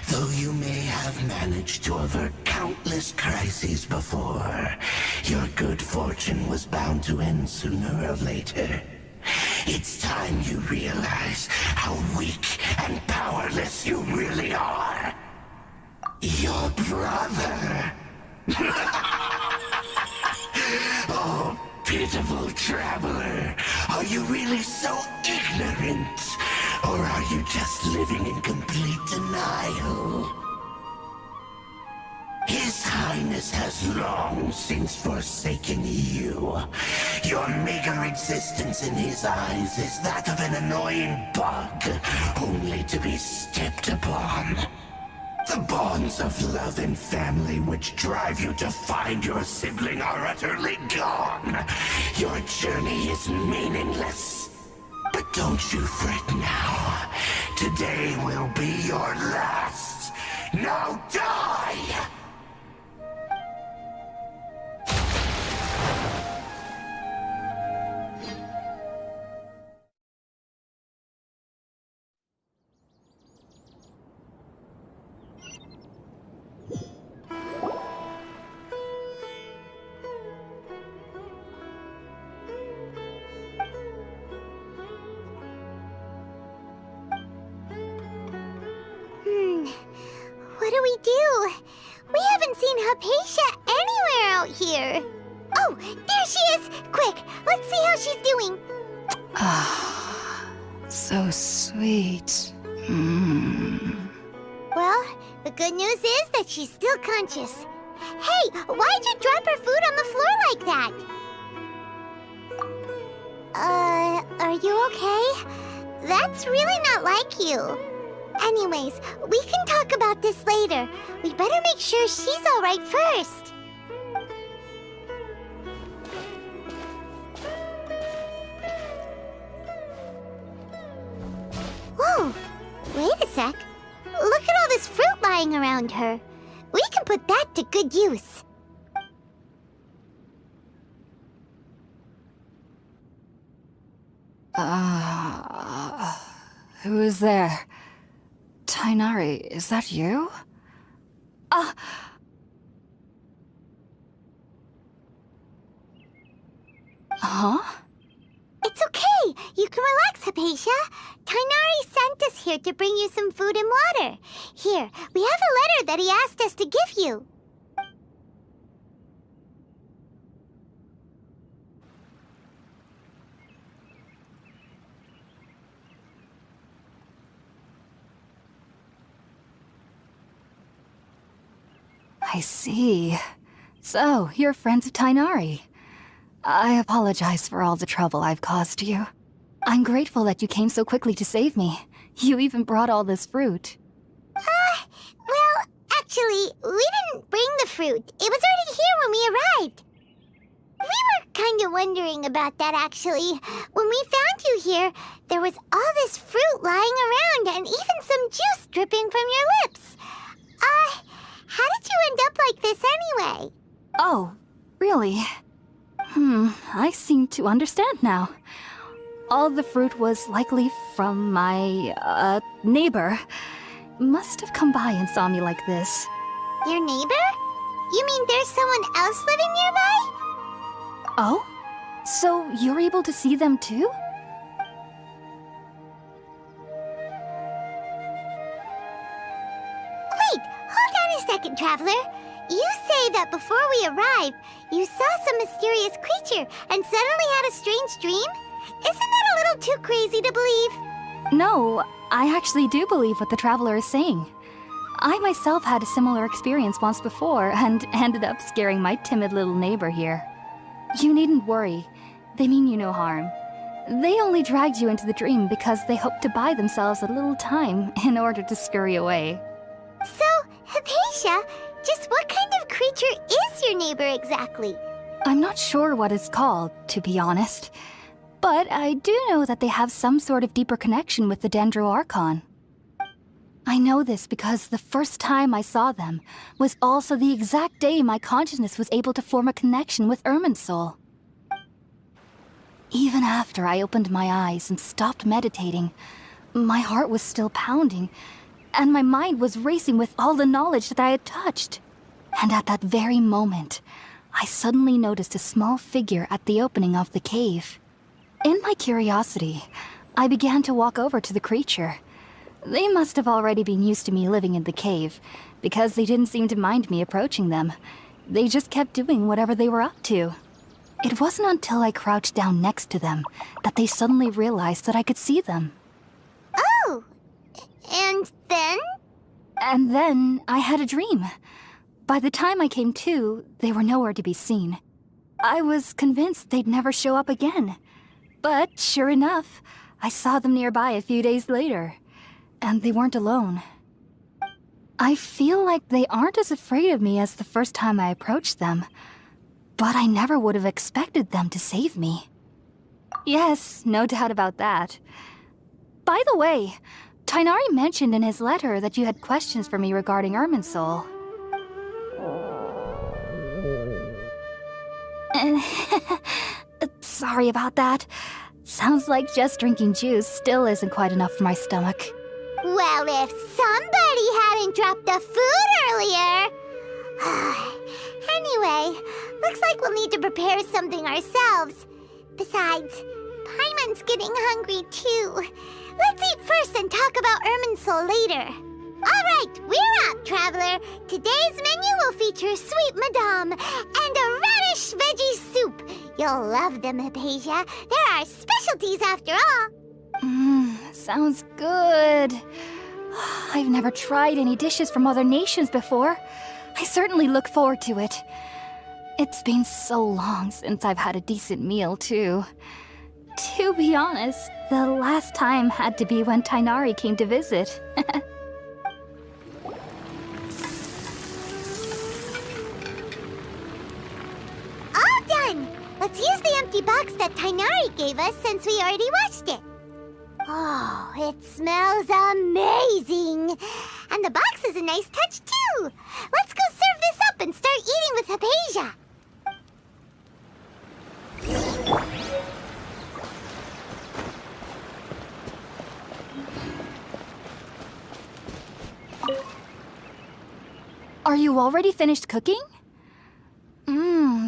though you may have managed to avert countless crises before, your good fortune was bound to end sooner or later. It's time you realize how weak and powerless you really are. Your brother. Oh, pitiful traveler. Are you really so ignorant? Or are you just living in complete denial? His Highness has long since forsaken you. Your meager existence in his eyes is that of an annoying bug, only to be stepped upon. The bonds of love and family which drive you to find your sibling are utterly gone. Your journey is meaningless. But don't you fret now. Today will be your last. Now die! do we do? We haven't seen Hypatia anywhere out here. Oh, there she is! Quick, let's see how she's doing. Ah, so sweet. Well, the good news is that she's still conscious. Hey, why'd you drop her food on the floor like that? Are you okay? That's really not like you. Anyways, we can talk about this later. We better make sure she's alright first. Whoa, wait a sec. Look at all this fruit lying around her. We can put that to good use. Who is there? Tainari, is that you? Huh? It's okay. You can relax, Hypatia. Tainari sent us here to bring you some food and water. Here, we have a letter that he asked us to give you. I see. So, you're friends of Tainari. I apologize for all the trouble I've caused you. I'm grateful that you came so quickly to save me. You even brought all this fruit. Well, actually, we didn't bring the fruit. It was already here when we arrived. We were kind of wondering about that, actually. When we found you here, there was all this fruit lying around and even some juice dripping from your lips. How did you end up like this anyway? Oh, really? I seem to understand now. All the fruit was likely from my, neighbor. Must have come by and saw me like this. Your neighbor? You mean there's someone else living nearby? Oh? So you're able to see them too? Wait, hold on a second, Traveler. You say that before we arrived, you saw some mysterious creature and suddenly had a strange dream? Isn't that a little too crazy to believe? No, I actually do believe what the Traveler is saying. I myself had a similar experience once before and ended up scaring my timid little neighbor here. You needn't worry. They mean you no harm. They only dragged you into the dream because they hoped to buy themselves a little time in order to scurry away. So, Hypatia, just what kind of creature is your neighbor exactly? I'm not sure what it's called, to be honest. But I do know that they have some sort of deeper connection with the Dendro Archon. I know this because the first time I saw them was also the exact day my consciousness was able to form a connection with Irminsul. Even after I opened my eyes and stopped meditating, my heart was still pounding, and my mind was racing with all the knowledge that I had touched. And at that very moment, I suddenly noticed a small figure at the opening of the cave. In my curiosity, I began to walk over to the creature. They must have already been used to me living in the cave, because they didn't seem to mind me approaching them. They just kept doing whatever they were up to. It wasn't until I crouched down next to them that they suddenly realized that I could see them. Oh, and then? And then I had a dream. By the time I came to, they were nowhere to be seen. I was convinced they'd never show up again. But sure enough, I saw them nearby a few days later. And they weren't alone. I feel like they aren't as afraid of me as the first time I approached them. But I never would have expected them to save me. Yes, no doubt about that. By the way, Tainari mentioned in his letter that you had questions for me regarding Irminsul. Sorry about that. Sounds like just drinking juice still isn't quite enough for my stomach. Well, if somebody hadn't dropped the food earlier... Anyway, looks like we'll need to prepare something ourselves. Besides, Paimon's getting hungry too. Let's eat first and talk about Irminsul later. Alright, we're out, traveler. Today's menu will feature sweet madame and a radish veggie soup. You'll love them, Hypatia. They're our specialties after all. Sounds good. I've never tried any dishes from other nations before. I certainly look forward to it. It's been so long since I've had a decent meal, too. To be honest, the last time had to be when Tainari came to visit. All done! Let's use the empty box that Tainari gave us since we already washed it. Oh, it smells amazing! And the box is a nice touch, too! Let's go serve this up and start eating with Hypatia! Are you already finished cooking?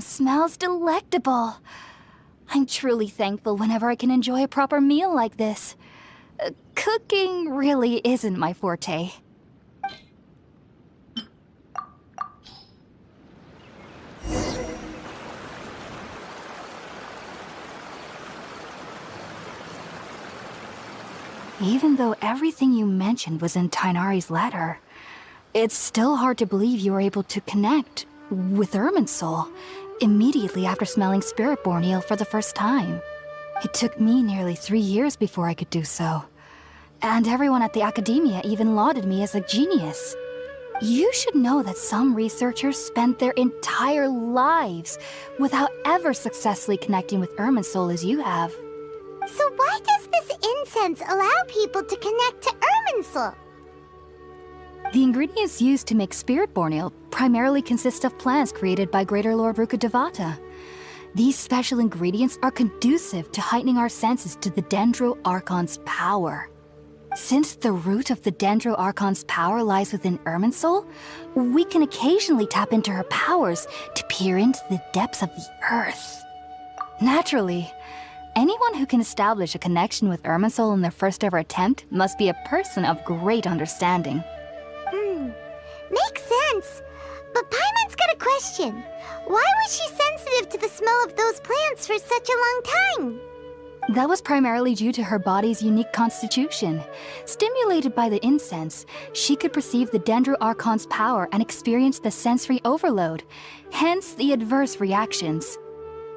Smells delectable. I'm truly thankful whenever I can enjoy a proper meal like this. Cooking really isn't my forte. Even though everything you mentioned was in Tainari's letter, it's still hard to believe you were able to connect with Irminsul immediately after smelling Spirit-born eel for the first time. It took me nearly 3 years before I could do so. And everyone at the academia even lauded me as a genius. You should know that some researchers spent their entire lives without ever successfully connecting with Irminsul as you have. So why does this incense allow people to connect to Irminsul? The ingredients used to make Spirit-born ale primarily consist of plants created by Greater Lord Rukkhadevata. These special ingredients are conducive to heightening our senses to the Dendro Archon's power. Since the root of the Dendro Archon's power lies within Irminsul, we can occasionally tap into her powers to peer into the depths of the earth. Naturally, anyone who can establish a connection with Irminsul in their first ever attempt must be a person of great understanding. Makes sense. But Paimon's got a question. Why was she sensitive to the smell of those plants for such a long time? That was primarily due to her body's unique constitution. Stimulated by the incense, she could perceive the Dendro Archon's power and experience the sensory overload, hence the adverse reactions.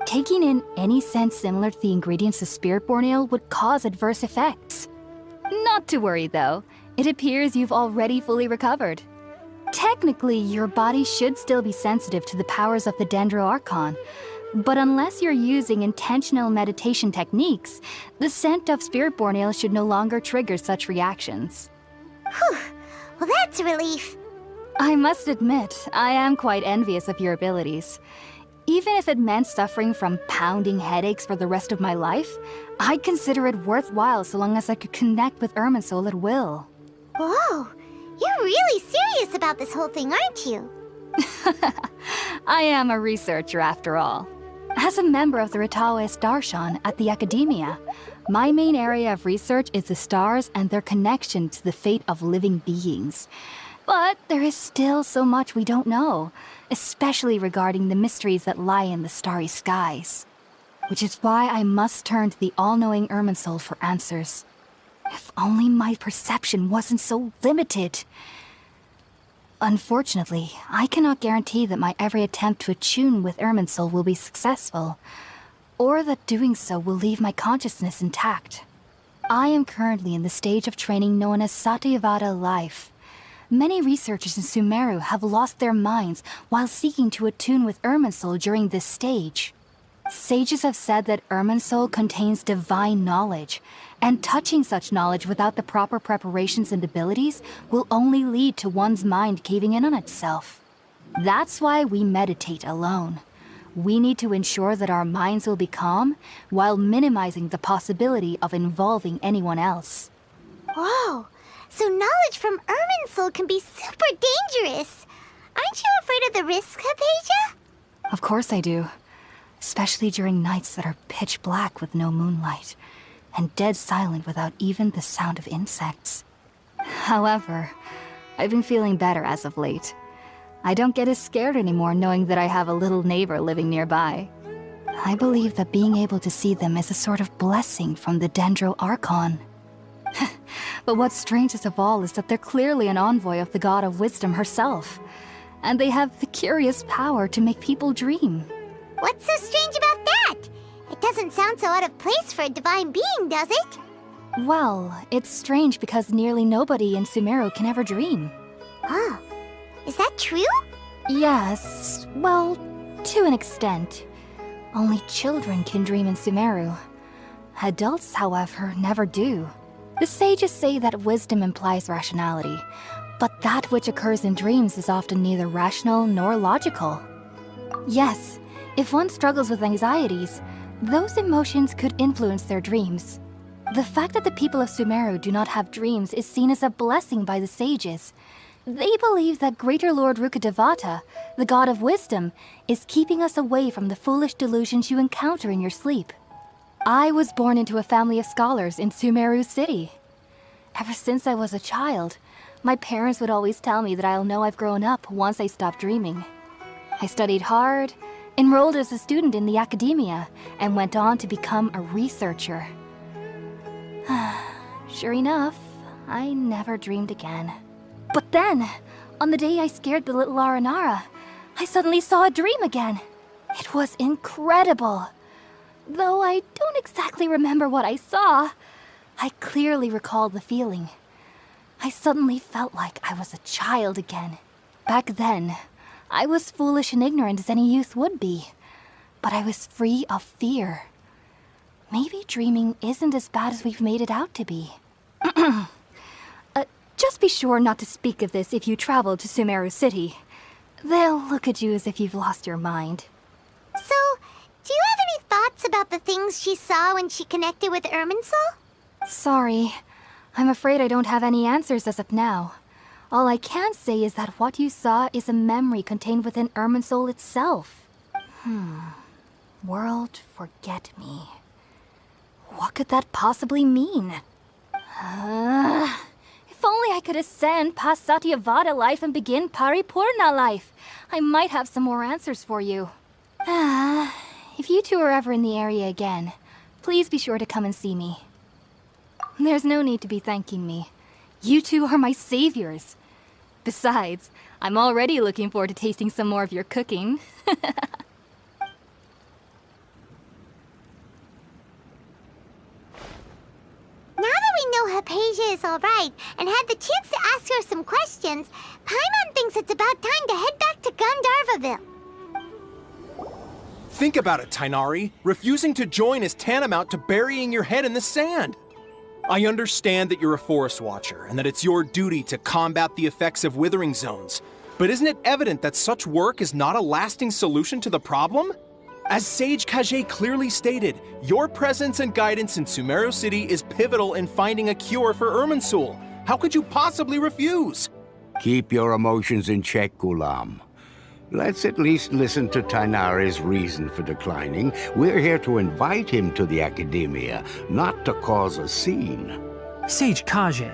Taking in any scent similar to the ingredients of Spirit-born ale would cause adverse effects. Not to worry though, it appears you've already fully recovered. Technically, your body should still be sensitive to the powers of the Dendro Archon, but unless you're using intentional meditation techniques, the scent of Spirit-born ale should no longer trigger such reactions. Whew. Well, that's a relief. I must admit, I am quite envious of your abilities. Even if it meant suffering from pounding headaches for the rest of my life, I'd consider it worthwhile so long as I could connect with Irminsul at will. Whoa, you're really serious about this whole thing, aren't you? I am a researcher after all. As a member of the Ritaoist Archon at the Academia, my main area of research is the stars and their connection to the fate of living beings. But there is still so much we don't know, especially regarding the mysteries that lie in the starry skies. Which is why I must turn to the all-knowing Irminsul for answers. If only my perception wasn't so limited. Unfortunately, I cannot guarantee that my every attempt to attune with Irminsul will be successful, or that doing so will leave my consciousness intact. I am currently in the stage of training known as Satyavada life. Many researchers in Sumeru have lost their minds while seeking to attune with Irminsul during this stage. Sages have said that Irminsul contains divine knowledge, and touching such knowledge without the proper preparations and abilities will only lead to one's mind caving in on itself. That's why we meditate alone. We need to ensure that our minds will be calm while minimizing the possibility of involving anyone else. Whoa, so knowledge from Irminsul can be super dangerous. Aren't you afraid of the risks, Hypatia? Of course I do. Especially during nights that are pitch black with no moonlight, and dead silent without even the sound of insects. However, I've been feeling better as of late. I don't get as scared anymore knowing that I have a little neighbor living nearby. I believe that being able to see them is a sort of blessing from the Dendro Archon. But what's strangest of all is that they're clearly an envoy of the God of Wisdom herself. And they have the curious power to make people dream. What's so strange about that? It doesn't sound so out of place for a divine being, does it? Well, it's strange because nearly nobody in Sumeru can ever dream. Oh, is that true? Yes, well, to an extent. Only children can dream in Sumeru. Adults, however, never do. The sages say that wisdom implies rationality, but that which occurs in dreams is often neither rational nor logical. Yes, if one struggles with anxieties, those emotions could influence their dreams. The fact that the people of Sumeru do not have dreams is seen as a blessing by the sages. They believe that Greater Lord Rukkhadevata, the god of wisdom, is keeping us away from the foolish delusions you encounter in your sleep. I was born into a family of scholars in Sumeru City. Ever since I was a child, my parents would always tell me that I'll know I've grown up once I stop dreaming. I studied hard, enrolled as a student in the academia, and went on to become a researcher. Sure enough, I never dreamed again. But then, on the day I scared the little Aranara, I suddenly saw a dream again. It was incredible. Though I don't exactly remember what I saw, I clearly recall the feeling. I suddenly felt like I was a child again. Back then, I was foolish and ignorant as any youth would be, but I was free of fear. Maybe dreaming isn't as bad as we've made it out to be. Just be sure not to speak of this if you travel to Sumeru City. They'll look at you as if you've lost your mind. So, do you have any thoughts about the things she saw when she connected with Irminsul? Sorry. I'm afraid I don't have any answers as of now. All I can say is that what you saw is a memory contained within Irminsul itself. World forget me. What could that possibly mean? If only I could ascend past Satyavada life and begin Paripurna life, I might have some more answers for you. If you two are ever in the area again, please be sure to come and see me. There's no need to be thanking me. You two are my saviors. Besides, I'm already looking forward to tasting some more of your cooking. Now that we know Hypatia is alright and had the chance to ask her some questions, Paimon thinks it's about time to head back to Gandharvaville. Think about it, Tainari. Refusing to join is tantamount to burying your head in the sand. I understand that you're a forest watcher and that it's your duty to combat the effects of withering zones. But isn't it evident that such work is not a lasting solution to the problem? As Sage Kage clearly stated, your presence and guidance in Sumeru City is pivotal in finding a cure for Irminsul. How could you possibly refuse? Keep your emotions in check, Gulam. Let's at least listen to Tainari's reason for declining. We're here to invite him to the Academia, not to cause a scene. Sage Kage,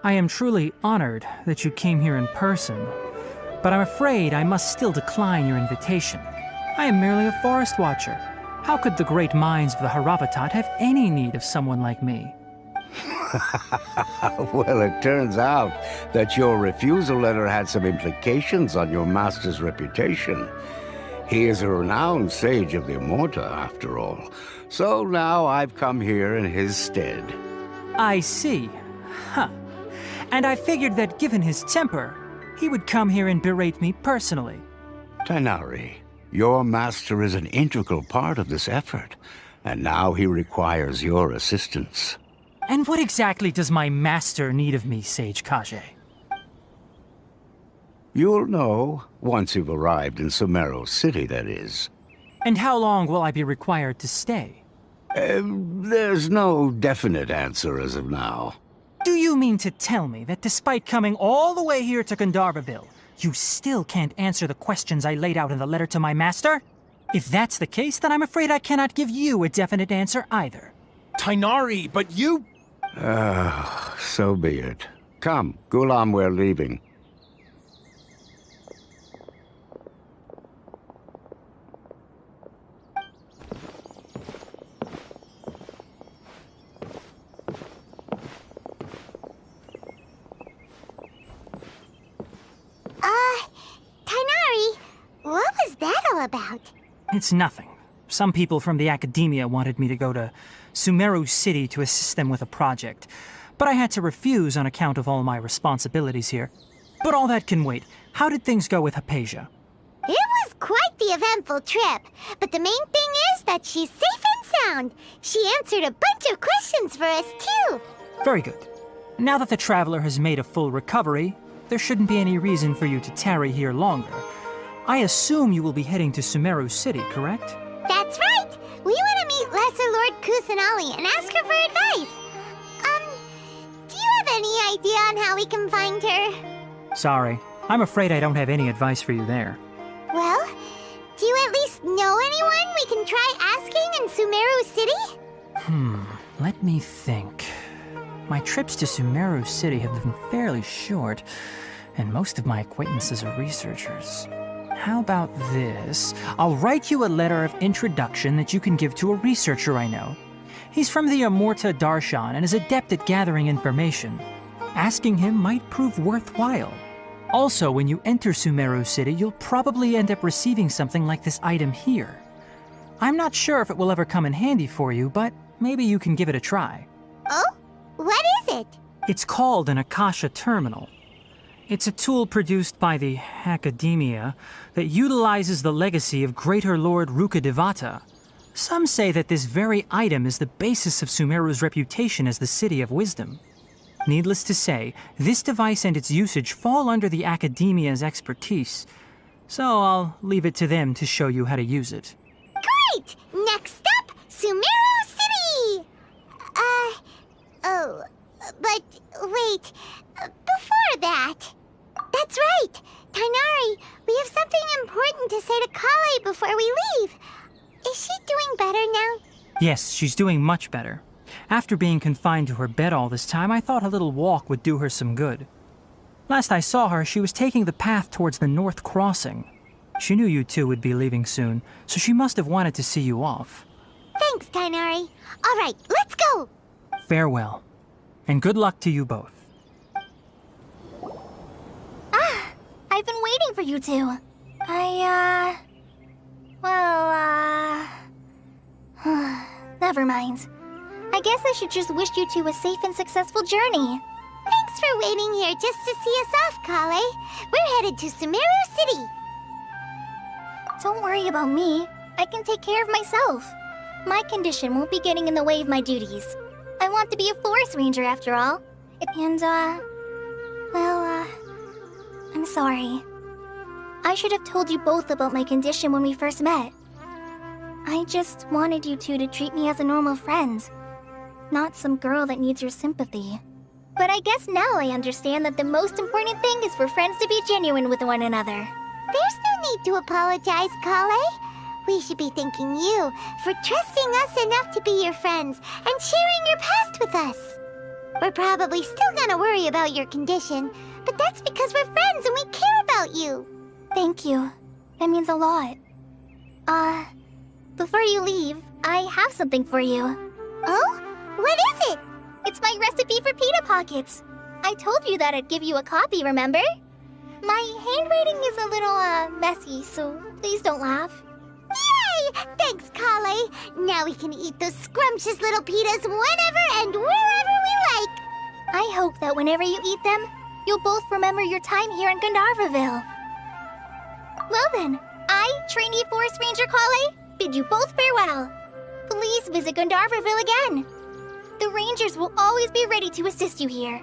I am truly honored that you came here in person, but I'm afraid I must still decline your invitation. I am merely a forest watcher. How could the great minds of the Haravatat have any need of someone like me? Well, it turns out that your refusal letter had some implications on your master's reputation. He is a renowned sage of the Immorta, after all. So now I've come here in his stead. I see. Huh. And I figured that given his temper, he would come here and berate me personally. Tainari, your master is an integral part of this effort, and now he requires your assistance. And what exactly does my master need of me, Sage Kage? You'll know, once you've arrived in Sumeru City, that is. And how long will I be required to stay? There's no definite answer as of now. Do you mean to tell me that despite coming all the way here to Gandharvaville, you still can't answer the questions I laid out in the letter to my master? If that's the case, then I'm afraid I cannot give you a definite answer either. Tainari, but you... So be it. Come, Gulam, we're leaving. about? It's nothing. Some people from the academia wanted me to go to Sumeru City to assist them with a project, but I had to refuse on account of all my responsibilities here. But all that can wait. How did things go with Hypatia? It was quite the eventful trip, but the main thing is that she's safe and sound. She answered a bunch of questions for us, too. Very good. Now that the traveler has made a full recovery, there shouldn't be any reason for you to tarry here longer. I assume you will be heading to Sumeru City, correct? That's right! We want to meet Lesser Lord Kusanali and ask her for advice. Do you have any idea on how we can find her? Sorry. I'm afraid I don't have any advice for you there. Well, do you at least know anyone we can try asking in Sumeru City? Let me think. My trips to Sumeru City have been fairly short, and most of my acquaintances are researchers. How about this? I'll write you a letter of introduction that you can give to a researcher I know. He's from the Amorta Darshan and is adept at gathering information. Asking him might prove worthwhile. Also, when you enter Sumeru City, you'll probably end up receiving something like this item here. I'm not sure if it will ever come in handy for you, but maybe you can give it a try. Oh? What is it? It's called an Akasha Terminal. It's a tool produced by the Academia that utilizes the legacy of Greater Lord Rukadevata. Some say that this very item is the basis of Sumeru's reputation as the City of Wisdom. Needless to say, this device and its usage fall under the Academia's expertise, so I'll leave it to them to show you how to use it. Great! Next up, Sumeru City! But wait, before that... That's right! Tainari, we have something important to say to Kale before we leave. Is she doing better now? Yes, she's doing much better. After being confined to her bed all this time, I thought a little walk would do her some good. Last I saw her, she was taking the path towards the North Crossing. She knew you two would be leaving soon, so she must have wanted to see you off. Thanks, Tainari. All right, let's go! Farewell, and good luck to you both. I've been waiting for you two. Never mind. I guess I should just wish you two a safe and successful journey. Thanks for waiting here just to see us off, Kale. We're headed to Sumeru City. Don't worry about me. I can take care of myself. My condition won't be getting in the way of my duties. I want to be a forest ranger after all. And, I'm sorry. I should have told you both about my condition when we first met. I just wanted you two to treat me as a normal friend, not some girl that needs your sympathy. But I guess now I understand that the most important thing is for friends to be genuine with one another. There's no need to apologize, Kale. We should be thanking you for trusting us enough to be your friends and sharing your past with us. We're probably still gonna worry about your condition, but that's because we're friends and we care about you. Thank you. That means a lot. Before you leave, I have something for you. Oh? What is it? It's my recipe for pita pockets. I told you that I'd give you a copy, remember? My handwriting is a little, messy, so please don't laugh. Yay! Thanks, Kale. Now we can eat those scrumptious little pitas whenever and wherever we like. I hope that whenever you eat them, you'll both remember your time here in Gandharvaville. Well then, I, trainee Forest Ranger Kale, bid you both farewell. Please visit Gandharvaville again. The Rangers will always be ready to assist you here.